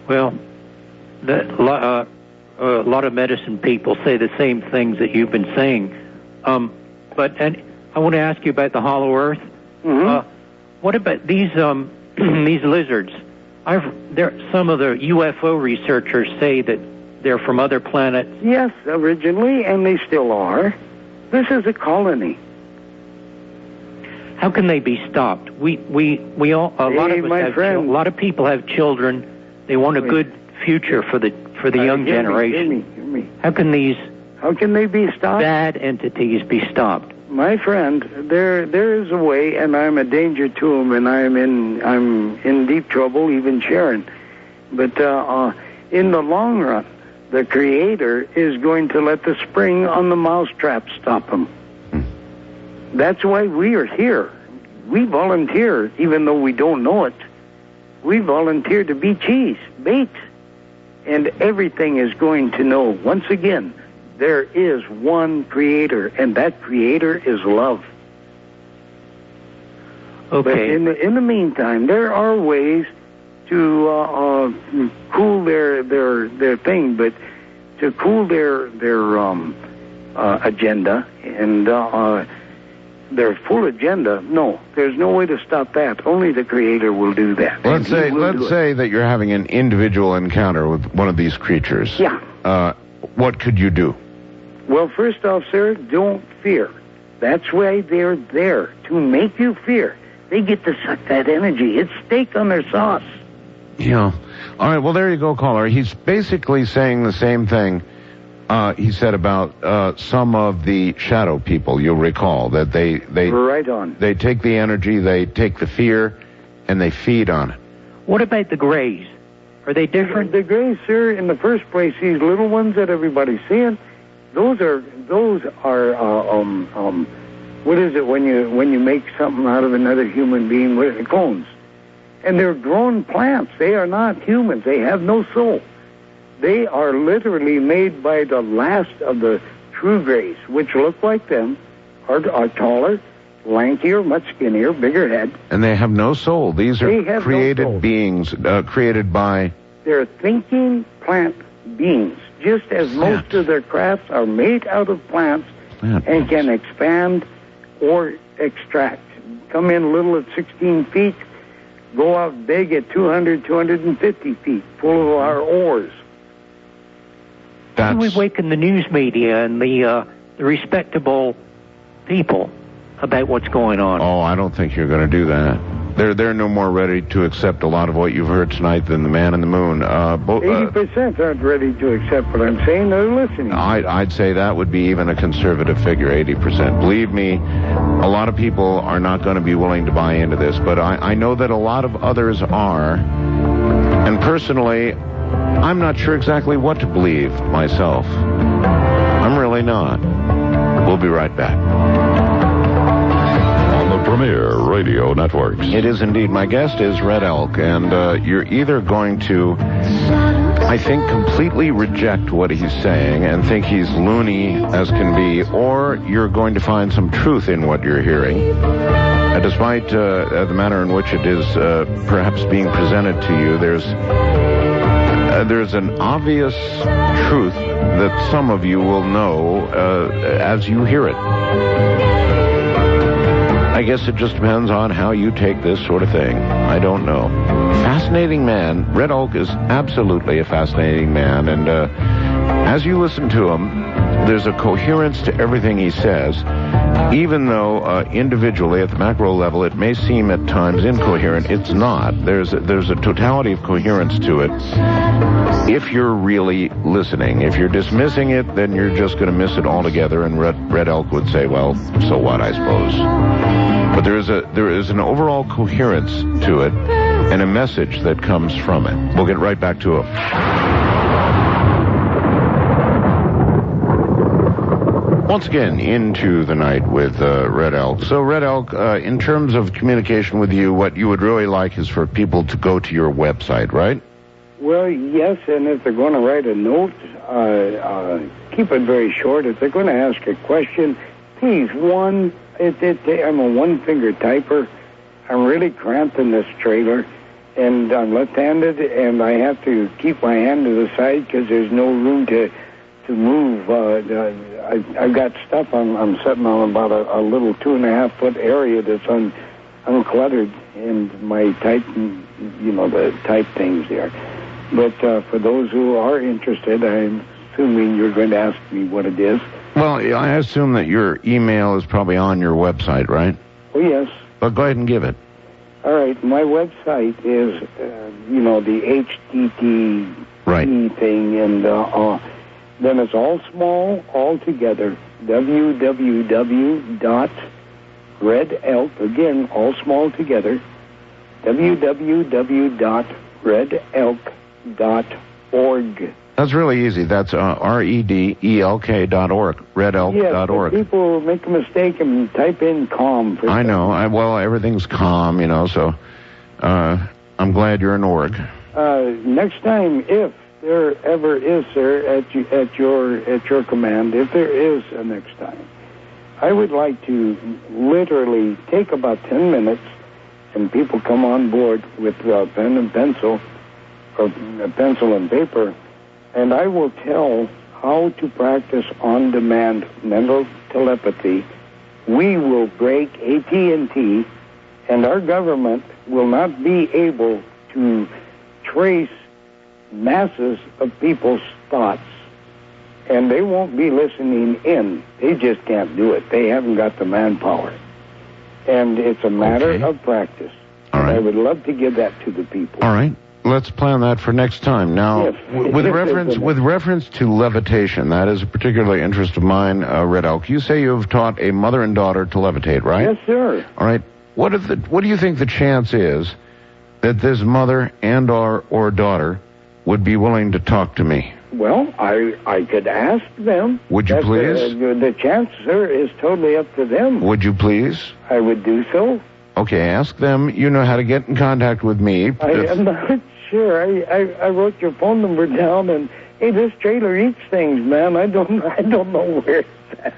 Well, a lot of medicine people say the same things that you've been saying. But I want to ask you about the Hollow Earth. Mm-hmm. What about these these lizards? Some of the UFO researchers say that they're from other planets. Yes, originally, and they still are. This is a colony. How can they be stopped? A lot of people have children. They want a good future for the young generation. Hear me. How can they be stopped? Bad entities be stopped? My friend, there is a way, and I'm a danger to them, and I'm in deep trouble even sharing. But in the long run, the Creator is going to let the spring on the mousetrap stop them. That's why we are here. We volunteer, even though we don't know it. We volunteer to be cheese, bait. And everything is going to know, once again, there is one Creator, and that Creator is love. Okay. But in the meantime, there are ways to cool their thing, but to cool their agenda and their full agenda. No, there's no way to stop that. Only the Creator will do that. Let's say that you're having an individual encounter with one of these creatures. Yeah. What could you do? Well, first off, sir, don't fear. That's why they're there, to make you fear. They get to suck that energy. It's steak on their sauce. Yeah. All right, well, there you go, caller. He's basically saying the same thing he said about some of the shadow people, you'll recall, that they right on. They take the energy, they take the fear, and they feed on it. What about the Greys? Are they different? The Greys, sir, in the first place, these little ones that everybody's seeing, those are what is it when you make something out of another human being? What is it? Clones. And they're grown plants. They are not humans. They have no soul. They are literally made by the last of the true grays, which look like them, are taller, lankier, much skinnier, bigger head. And they have no soul. These are created beings, created by... They're thinking plant beings, just as most of their crafts are made out of plants and can expand or extract. Come in little at 16 feet, go out big at 200, 250 feet, full of our ores. How do we waken the news media and the respectable people about what's going on? Oh, I don't think you're going to do that. They're no more ready to accept a lot of what you've heard tonight than the man in the moon. 80% aren't ready to accept what I'm saying. They're listening. I'd say that would be even a conservative figure, 80%. Believe me, a lot of people are not going to be willing to buy into this, but I know that a lot of others are. And personally, I'm not sure exactly what to believe myself. I'm really not. We'll be right back. Premier Radio Networks. It is indeed. My guest is Red Elk, and you're either going to, I think, completely reject what he's saying and think he's loony as can be, or you're going to find some truth in what you're hearing. Despite the manner in which it is perhaps being presented to you, there's an obvious truth that some of you will know as you hear it. I guess it just depends on how you take this sort of thing. I don't know. Fascinating man. Red Elk is absolutely a fascinating man, and as you listen to him, there's a coherence to everything he says, even though individually at the macro level it may seem at times incoherent. It's not. There's a totality of coherence to it if you're really listening. If you're dismissing it, then you're just going to miss it altogether, and Red Elk would say, well, so what, I suppose. But there is an overall coherence to it and a message that comes from it. We'll get right back to it. Once again, into the night with Red Elk. So, Red Elk, in terms of communication with you, what you would really like is for people to go to your website, right? Well, yes, and if they're going to write a note, keep it very short. If they're going to ask a question, please, I'm a one-finger typer. I'm really cramped in this trailer, and I'm left-handed, and I have to keep my hand to the side because there's no room to move. I've got stuff I'm sitting on about a little 2.5-foot area that's uncluttered in my type, the type things there. But for those who are interested, I'm assuming you're going to ask me what it is. Well, I assume that your email is probably on your website, right? Oh, yes. But go ahead and give it. All right. My website is, the HTTP thing, and then it's all small, all together, www.redelk, again, all small together, www.redelk.org. That's really easy. That's REDELK.org, redelk.org. Yes, people make a mistake and type in COM. I know. Well, everything's COM, so I'm glad you're an org. Next time, if there ever is, sir, at your command, if there is a next time, I would like to literally take about 10 minutes, and people come on board with pen and pencil, or pencil and paper, and I will tell how to practice on-demand mental telepathy. We will break AT&T, and our government will not be able to trace masses of people's thoughts, and they won't be listening in. They just can't do it. They haven't got the manpower, and it's a matter of practice. All right. I would love to give that to the people. All right. Let's plan that for next time. Now, with reference to levitation, that is a particular interest of mine, Red Elk. You say you've taught a mother and daughter to levitate, right? Yes, sir. All right. What do you think the chance is that this mother and or daughter would be willing to talk to me? Well, I could ask them. Would you please? The chance, sir, is totally up to them. Would you please? I would do so. Okay, ask them. You know how to get in contact with me. I'm not sure. I wrote your phone number down, and hey, this trailer eats things, man. I don't know where it's at.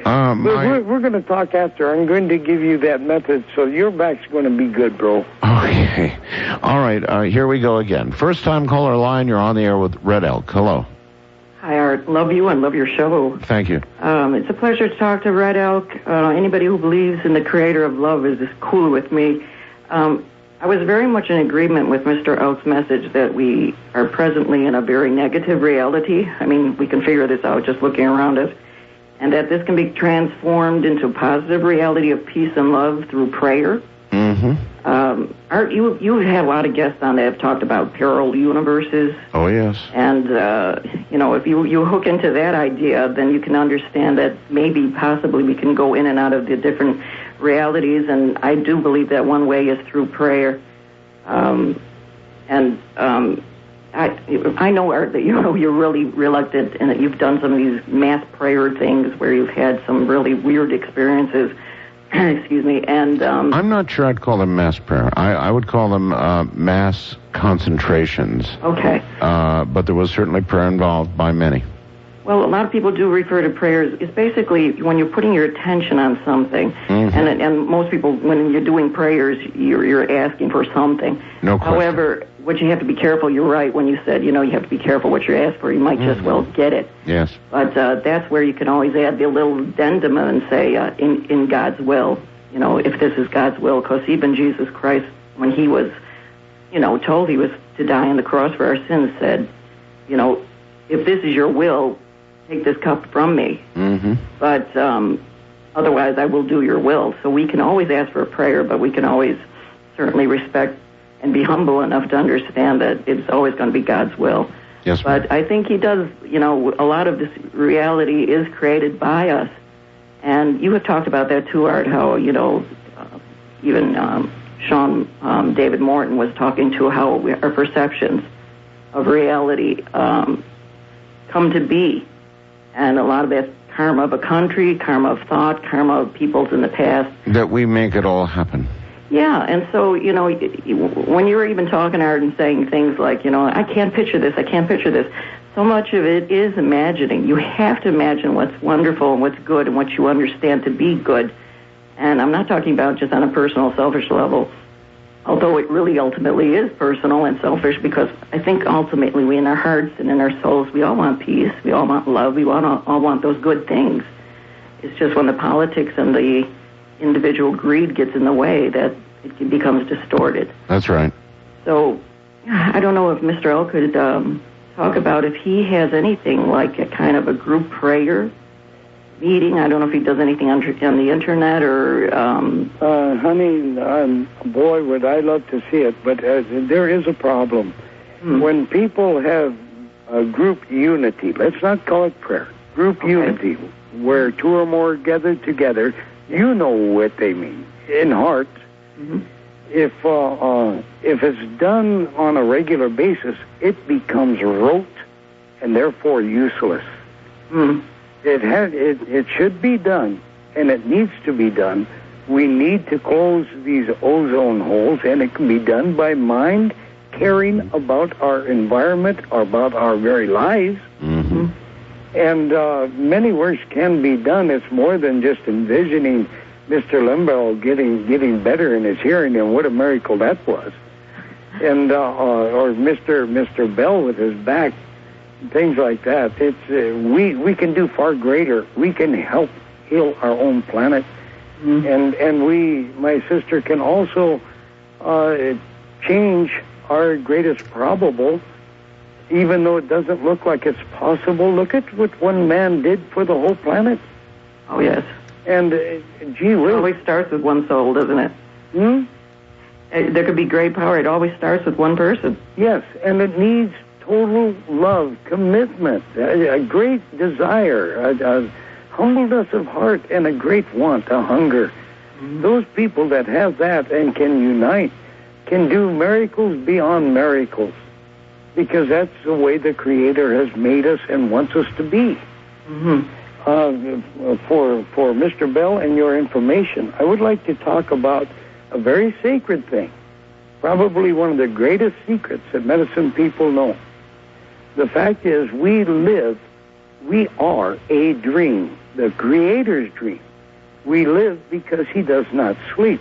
We're going to talk after. I'm going to give you that method, so your back's going to be good, bro. Okay. All right, here we go again. First-time caller line, you're on the air with Red Elk. Hello. Hi, Art. Love you and love your show. Thank you. It's a pleasure to talk to Red Elk. Anybody who believes in the creator of love is just cool with me. I was very much in agreement with Mr. Elk's message that we are presently in a very negative reality. I mean, we can figure this out just looking around us. And that this can be transformed into a positive reality of peace and love through prayer. Mm-hmm. Art, you've had a lot of guests on that have talked about parallel universes. Oh, yes. And, if you hook into that idea, then you can understand that maybe, possibly, we can go in and out of the different realities. And I do believe that one way is through prayer. I know, Art, that you're really reluctant and that you've done some of these mass prayer things where you've had some really weird experiences. Excuse me. And I'm not sure I'd call them mass prayer. I would call them mass concentrations. Okay. But there was certainly prayer involved by many. Well, a lot of people do refer to prayers. It's basically when you're putting your attention on something, and most people, when you're doing prayers, you're asking for something. No question. However, what you have to be careful, you're right when you said, you have to be careful what you ask for. You might just well get it. Yes. But that's where you can always add the little addendum and say, in God's will, if this is God's will, because even Jesus Christ, when he was, told he was to die on the cross for our sins, said, if this is your will, take this cup from me. Mm-hmm. But otherwise, I will do your will. So we can always ask for a prayer, but we can always certainly respect and be humble enough to understand that it's always going to be God's will. Yes, but I think he does, a lot of this reality is created by us. And you have talked about that too, Art, how, even Sean David Morton was talking to how our perceptions of reality come to be. And a lot of that's karma of a country, karma of thought, karma of peoples in the past. That we make it all happen. Yeah, and so, when you were even talking, Art, and saying things like, I can't picture this, so much of it is imagining. You have to imagine what's wonderful and what's good and what you understand to be good. And I'm not talking about just on a personal, selfish level, although it really ultimately is personal and selfish, because I think ultimately we in our hearts and in our souls, we all want peace, we all want love, we all want those good things. It's just when the politics and the individual greed gets in the way that it becomes distorted. That's right. So I don't know if Mr. L could talk about if he has anything like a kind of a group prayer meeting. I don't know if he does anything on the internet or... honey, boy, would I love to see it, but there is a problem. When people have a group unity, let's not call it prayer, group unity, where two or more gathered together, you know what they mean, in heart. Mm-hmm. If it's done on a regular basis, it becomes rote and therefore useless. It should be done, and it needs to be done. We need to close these ozone holes, and it can be done by mind caring about our environment, about our very lives. Mm-hmm. And many works can be done. It's more than just envisioning Mr. Limbaugh getting better in his hearing, and what a miracle that was. And or Mr. Bell with his back, things like that. It's we can do far greater. We can help heal our own planet, and we, my sister, can also change our greatest probable. Even though it doesn't look like it's possible, look at what one man did for the whole planet. Oh, yes. And, gee whiz. It always starts with one soul, doesn't it? There could be great power. It always starts with one person. Yes, and it needs total love, commitment, a great desire, a humbleness of heart, and a great want, a hunger. Those people that have that and can unite can do miracles beyond miracles, because that's the way the Creator has made us and wants us to be. For Mr. Bell and your information, I would like to talk about a very sacred thing, probably one of the greatest secrets that medicine people know. The fact is, we are a dream, the Creator's dream. We live because he does not sleep.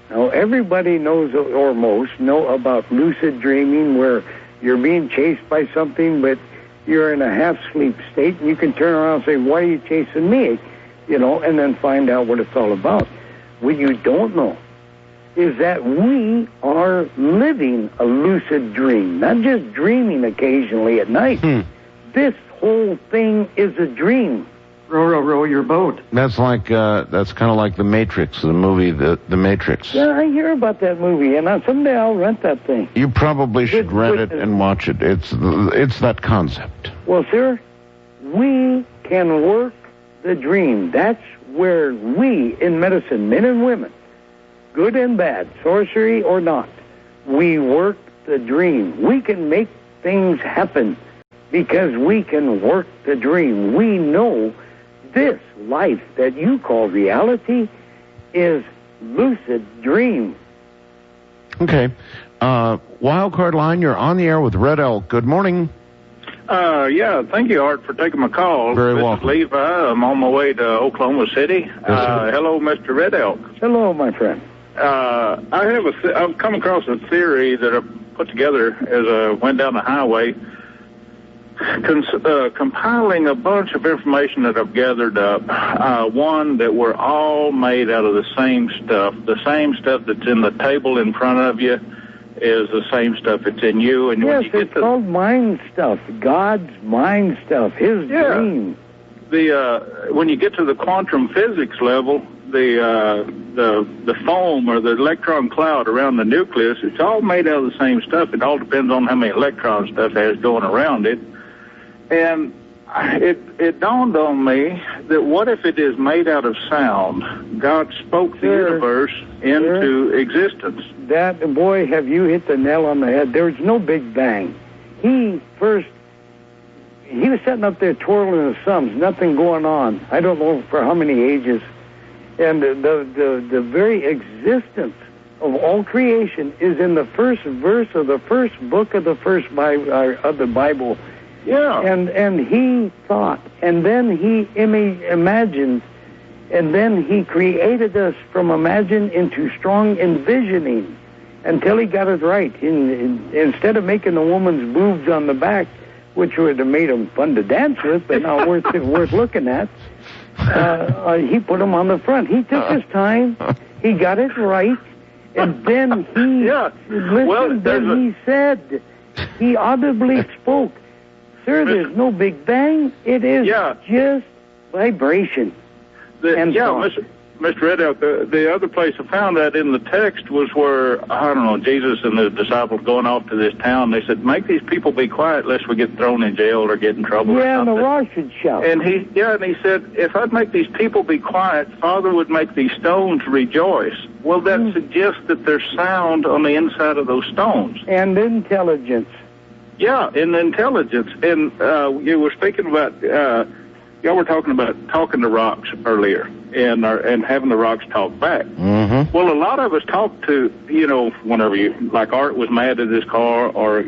Now, everybody knows, or most know, about lucid dreaming, where you're being chased by something, but you're in a half-sleep state, and you can turn around and say, why are you chasing me? And then find out what it's all about. What you don't know is that we are living a lucid dream, not just dreaming occasionally at night. This whole thing is a dream. Row your boat. That's like that's kind of like The Matrix, the movie, The Matrix. Yeah, I hear about that movie, and someday I'll rent that thing. You probably should rent it and watch it. It's that concept. Well, sir, we can work the dream. That's where we, in medicine, men and women, good and bad, sorcery or not, we work the dream. We can make things happen because we can work the dream. We know this life that you call reality is lucid dream. Okay. Wildcard line, you're on the air with Red Elk. Good morning. Yeah, thank you, Art, for taking my call. Very this welcome. Is Levi. I'm on my way to Oklahoma City. Hello, Mr. Red Elk. Hello, my friend. I've come across a theory that I put together as I went down the highway, compiling a bunch of information that I've gathered up. One, that we're all made out of the same stuff. The same stuff that's in the table in front of you is the same stuff that's in you. And yes, when you get it's called mind stuff. God's mind stuff. His dream. When you get to the quantum physics level, the foam or the electron cloud around the nucleus, it's all made out of the same stuff. It all depends on how many electrons stuff has going around it. And it dawned on me that what if it is made out of sound? God spoke the universe into existence. That, boy, have you hit the nail on the head. There's no Big Bang. He was sitting up there twirling his thumbs, nothing going on. I don't know for how many ages. And the very existence of all creation is in the first verse of the first book of the of the Bible. Yeah. And he thought, and then he imagined, and then he created us from imagine into strong envisioning until he got it right. Instead of making the woman's boobs on the back, which would have made them fun to dance with, but not worth looking at, he put them on the front. He took his time. He got it right. And then he said, he audibly spoke, sir, there's no Big Bang. It is just vibration. Mr. Red Elk, the other place I found that in the text was where, I don't know, Jesus and the disciples going off to this town. They said, make these people be quiet lest we get thrown in jail or get in trouble or something. Yeah, and the rock should shout. And he said, if I'd make these people be quiet, Father would make these stones rejoice. Well, that suggests that there's sound on the inside of those stones. And intelligence. Yeah, and intelligence. And you were speaking about, y'all were talking about talking to rocks earlier and having the rocks talk back. Mm-hmm. Well, a lot of us talk to, whenever like Art was mad at his car, or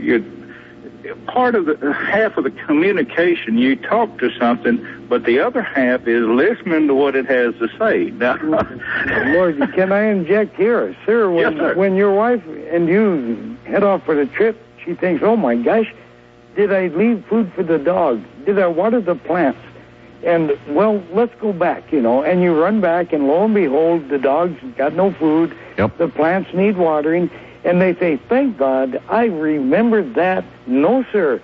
part of the half of the communication, you talk to something, but the other half is listening to what it has to say. Now, Lord, can I inject here? Sir, when your wife and you head off for the trip, she thinks, oh my gosh, did I leave food for the dog? Did I water the plants? And, well, let's go back, and you run back, and lo and behold, the dog's got no food. Yep. The plants need watering. And they say, thank God, I remembered that. No, sir.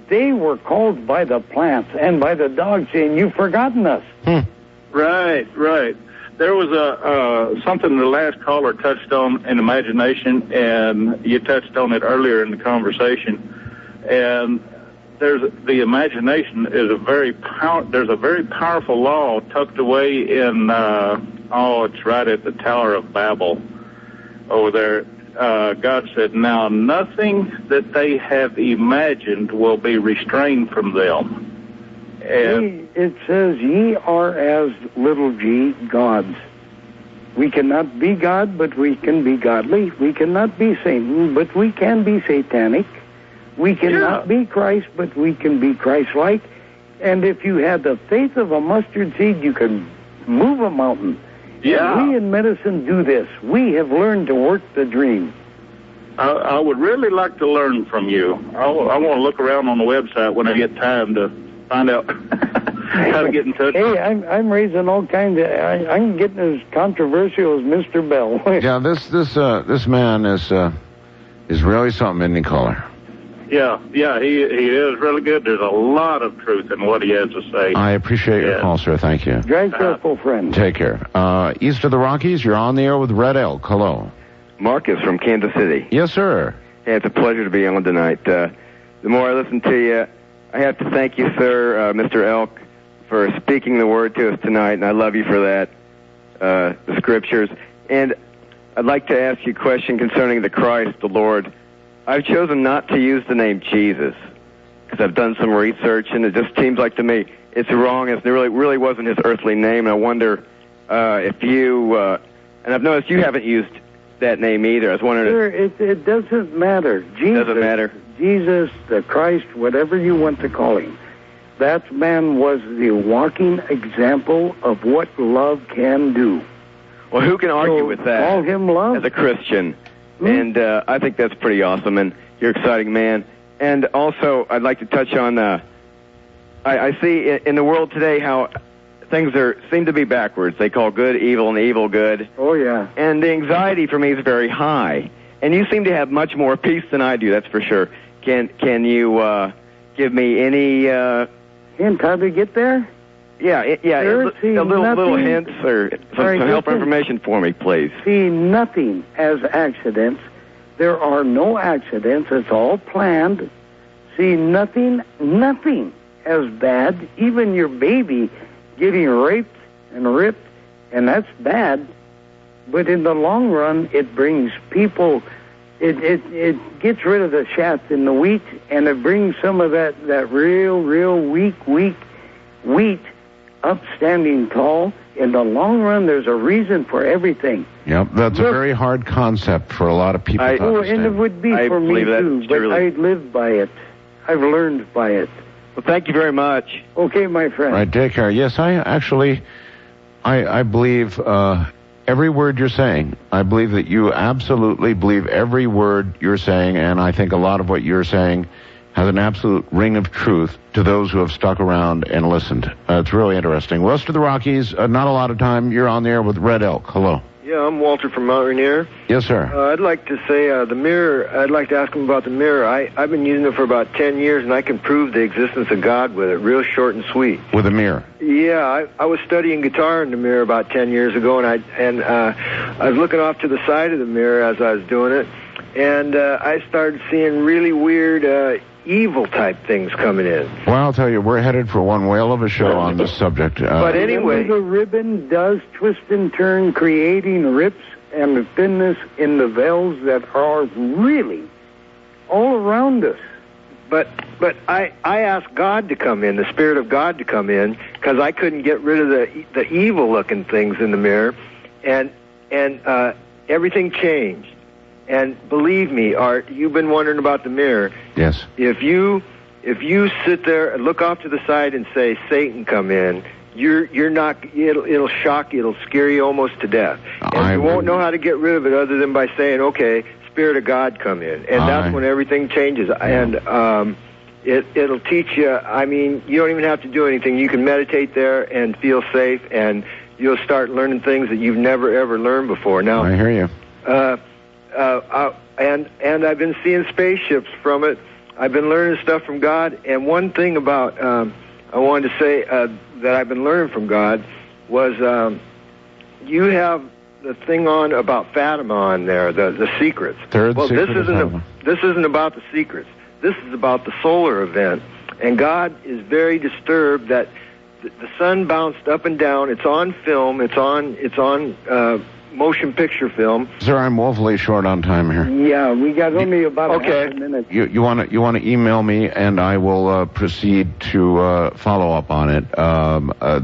They were called by the plants and by the dogs saying, you've forgotten us. Right. There was something the last caller touched on in imagination, and you touched on it earlier in the conversation. And the imagination is there's a very powerful law tucked away in, it's right at the Tower of Babel over there. God said, now nothing that they have imagined will be restrained from them. And it says, ye are as little g gods. We cannot be God, but we can be godly. We cannot be Satan, but we can be satanic. We cannot be Christ, but we can be Christ-like. And if you had the faith of a mustard seed, you can move a mountain. Yeah. And we in medicine do this. We have learned to work the dream. I would really like to learn from you. I want to look around on the website when I get time to find out how to get in touch. Hey, I'm raising all kinds of... I'm getting as controversial as Mr. Bell. Yeah, this man is really something, isn't he, caller? Yeah, he is really good. There's a lot of truth in what he has to say. I appreciate your call, sir. Thank you. Drive careful, friend. Take care. East of the Rockies, you're on the air with Red Elk. Hello. Marcus from Kansas City. Yes, sir. Hey, it's a pleasure to be on tonight. The more I listen to you, I have to thank you, sir, Mr. Elk, for speaking the word to us tonight, and I love you for that, the scriptures. And I'd like to ask you a question concerning the Christ, the Lord. I've chosen not to use the name Jesus because I've done some research, and it just seems like to me it's wrong. It really wasn't his earthly name. And I wonder if you, and I've noticed you haven't used that name either. I was wondering. Sure, it doesn't matter. Jesus, doesn't matter. Jesus, the Christ, whatever you want to call him. That man was the walking example of what love can do. Well, who can argue with that? Call him love. As a Christian. And I think that's pretty awesome, and you're an exciting man. And also, I'd like to touch on, I see in the world today how things seem to be backwards. They call good evil and evil good. Oh, yeah. And the anxiety for me is very high. And you seem to have much more peace than I do, that's for sure. Can you give me any... hint how to get there? Yeah, a little hints or some help information for me, please. See nothing as accidents. There are no accidents. It's all planned. See nothing as bad. Even your baby getting raped and ripped, and that's bad. But in the long run, it brings people... It gets rid of the chaff in the wheat, and it brings some of that real weak wheat upstanding tall. In the long run, there's a reason for everything. Yep, that's a very hard concept for a lot of people to understand. And it would be for me too, but I live by it. I've learned by it. Well, thank you very much. Okay, my friend. Right, take care. Yes, I believe every word you're saying. I believe that you absolutely believe every word you're saying, and I think a lot of what you're saying has an absolute ring of truth to those who have stuck around and listened. It's really interesting. West of the Rockies, not a lot of time. You're on the air with Red Elk. Hello. Yeah, I'm Walter from Mount Rainier. Yes, sir. I'd like to say the mirror, I'd like to ask him about the mirror. I've been using it for about 10 years, and I can prove the existence of God with it, real short and sweet. With a mirror? Yeah, I was studying guitar in the mirror about 10 years ago, and I was looking off to the side of the mirror as I was doing it, and I started seeing really weird evil-type things coming in. Well, I'll tell you, we're headed for one whale of a show on this subject. But anyway... The ribbon does twist and turn, creating rips and thinness in the veils that are really all around us. But I asked God to come in, the Spirit of God to come in, because I couldn't get rid of the evil-looking things in the mirror, and everything changed. And believe me, Art, you've been wondering about the mirror. Yes. If you sit there and look off to the side and say, Satan, come in, you're not, it'll shock you, it'll scare you almost to death. And you won't know how to get rid of it other than by saying, okay, Spirit of God, come in. And that's when everything changes. And it'll teach you, I mean, you don't even have to do anything. You can meditate there and feel safe, and you'll start learning things that you've never, ever learned before. Now, I hear you. And I've been seeing spaceships from it. I've been learning stuff from God. And one thing about I wanted to say that I've been learning from God was you have the thing on about Fatima on there, the secrets. This isn't about the secrets. This is about the solar event. And God is very disturbed that the sun bounced up and down. It's on film. It's on motion picture film. Sir, I'm woefully short on time here. Yeah, we got only about half a minute. You want to email me, and I will proceed to follow up on it.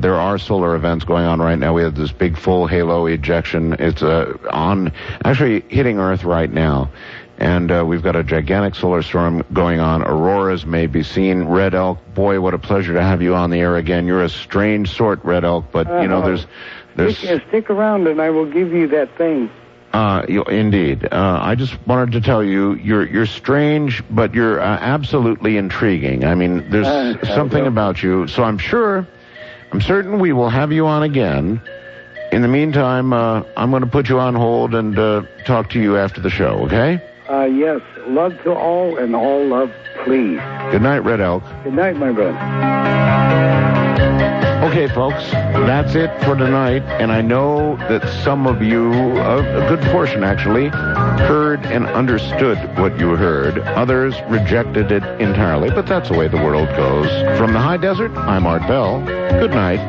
There are solar events going on right now. We have this big full halo ejection. It's actually hitting Earth right now. And we've got a gigantic solar storm going on. Auroras may be seen. Red Elk, boy, what a pleasure to have you on the air again. You're a strange sort, Red Elk, but, there's... Stick around and I will give you that thing. Indeed. I just wanted to tell you, you're strange, but you're absolutely intriguing. I mean, there's something about you. So I'm certain we will have you on again. In the meantime, I'm going to put you on hold and talk to you after the show, okay? Yes. Love to all and all love, please. Good night, Red Elk. Good night, my brother. Okay, folks, that's it for tonight, and I know that some of you, a good portion actually, heard and understood what you heard. Others rejected it entirely, but that's the way the world goes. From the high desert, I'm Art Bell. Good night.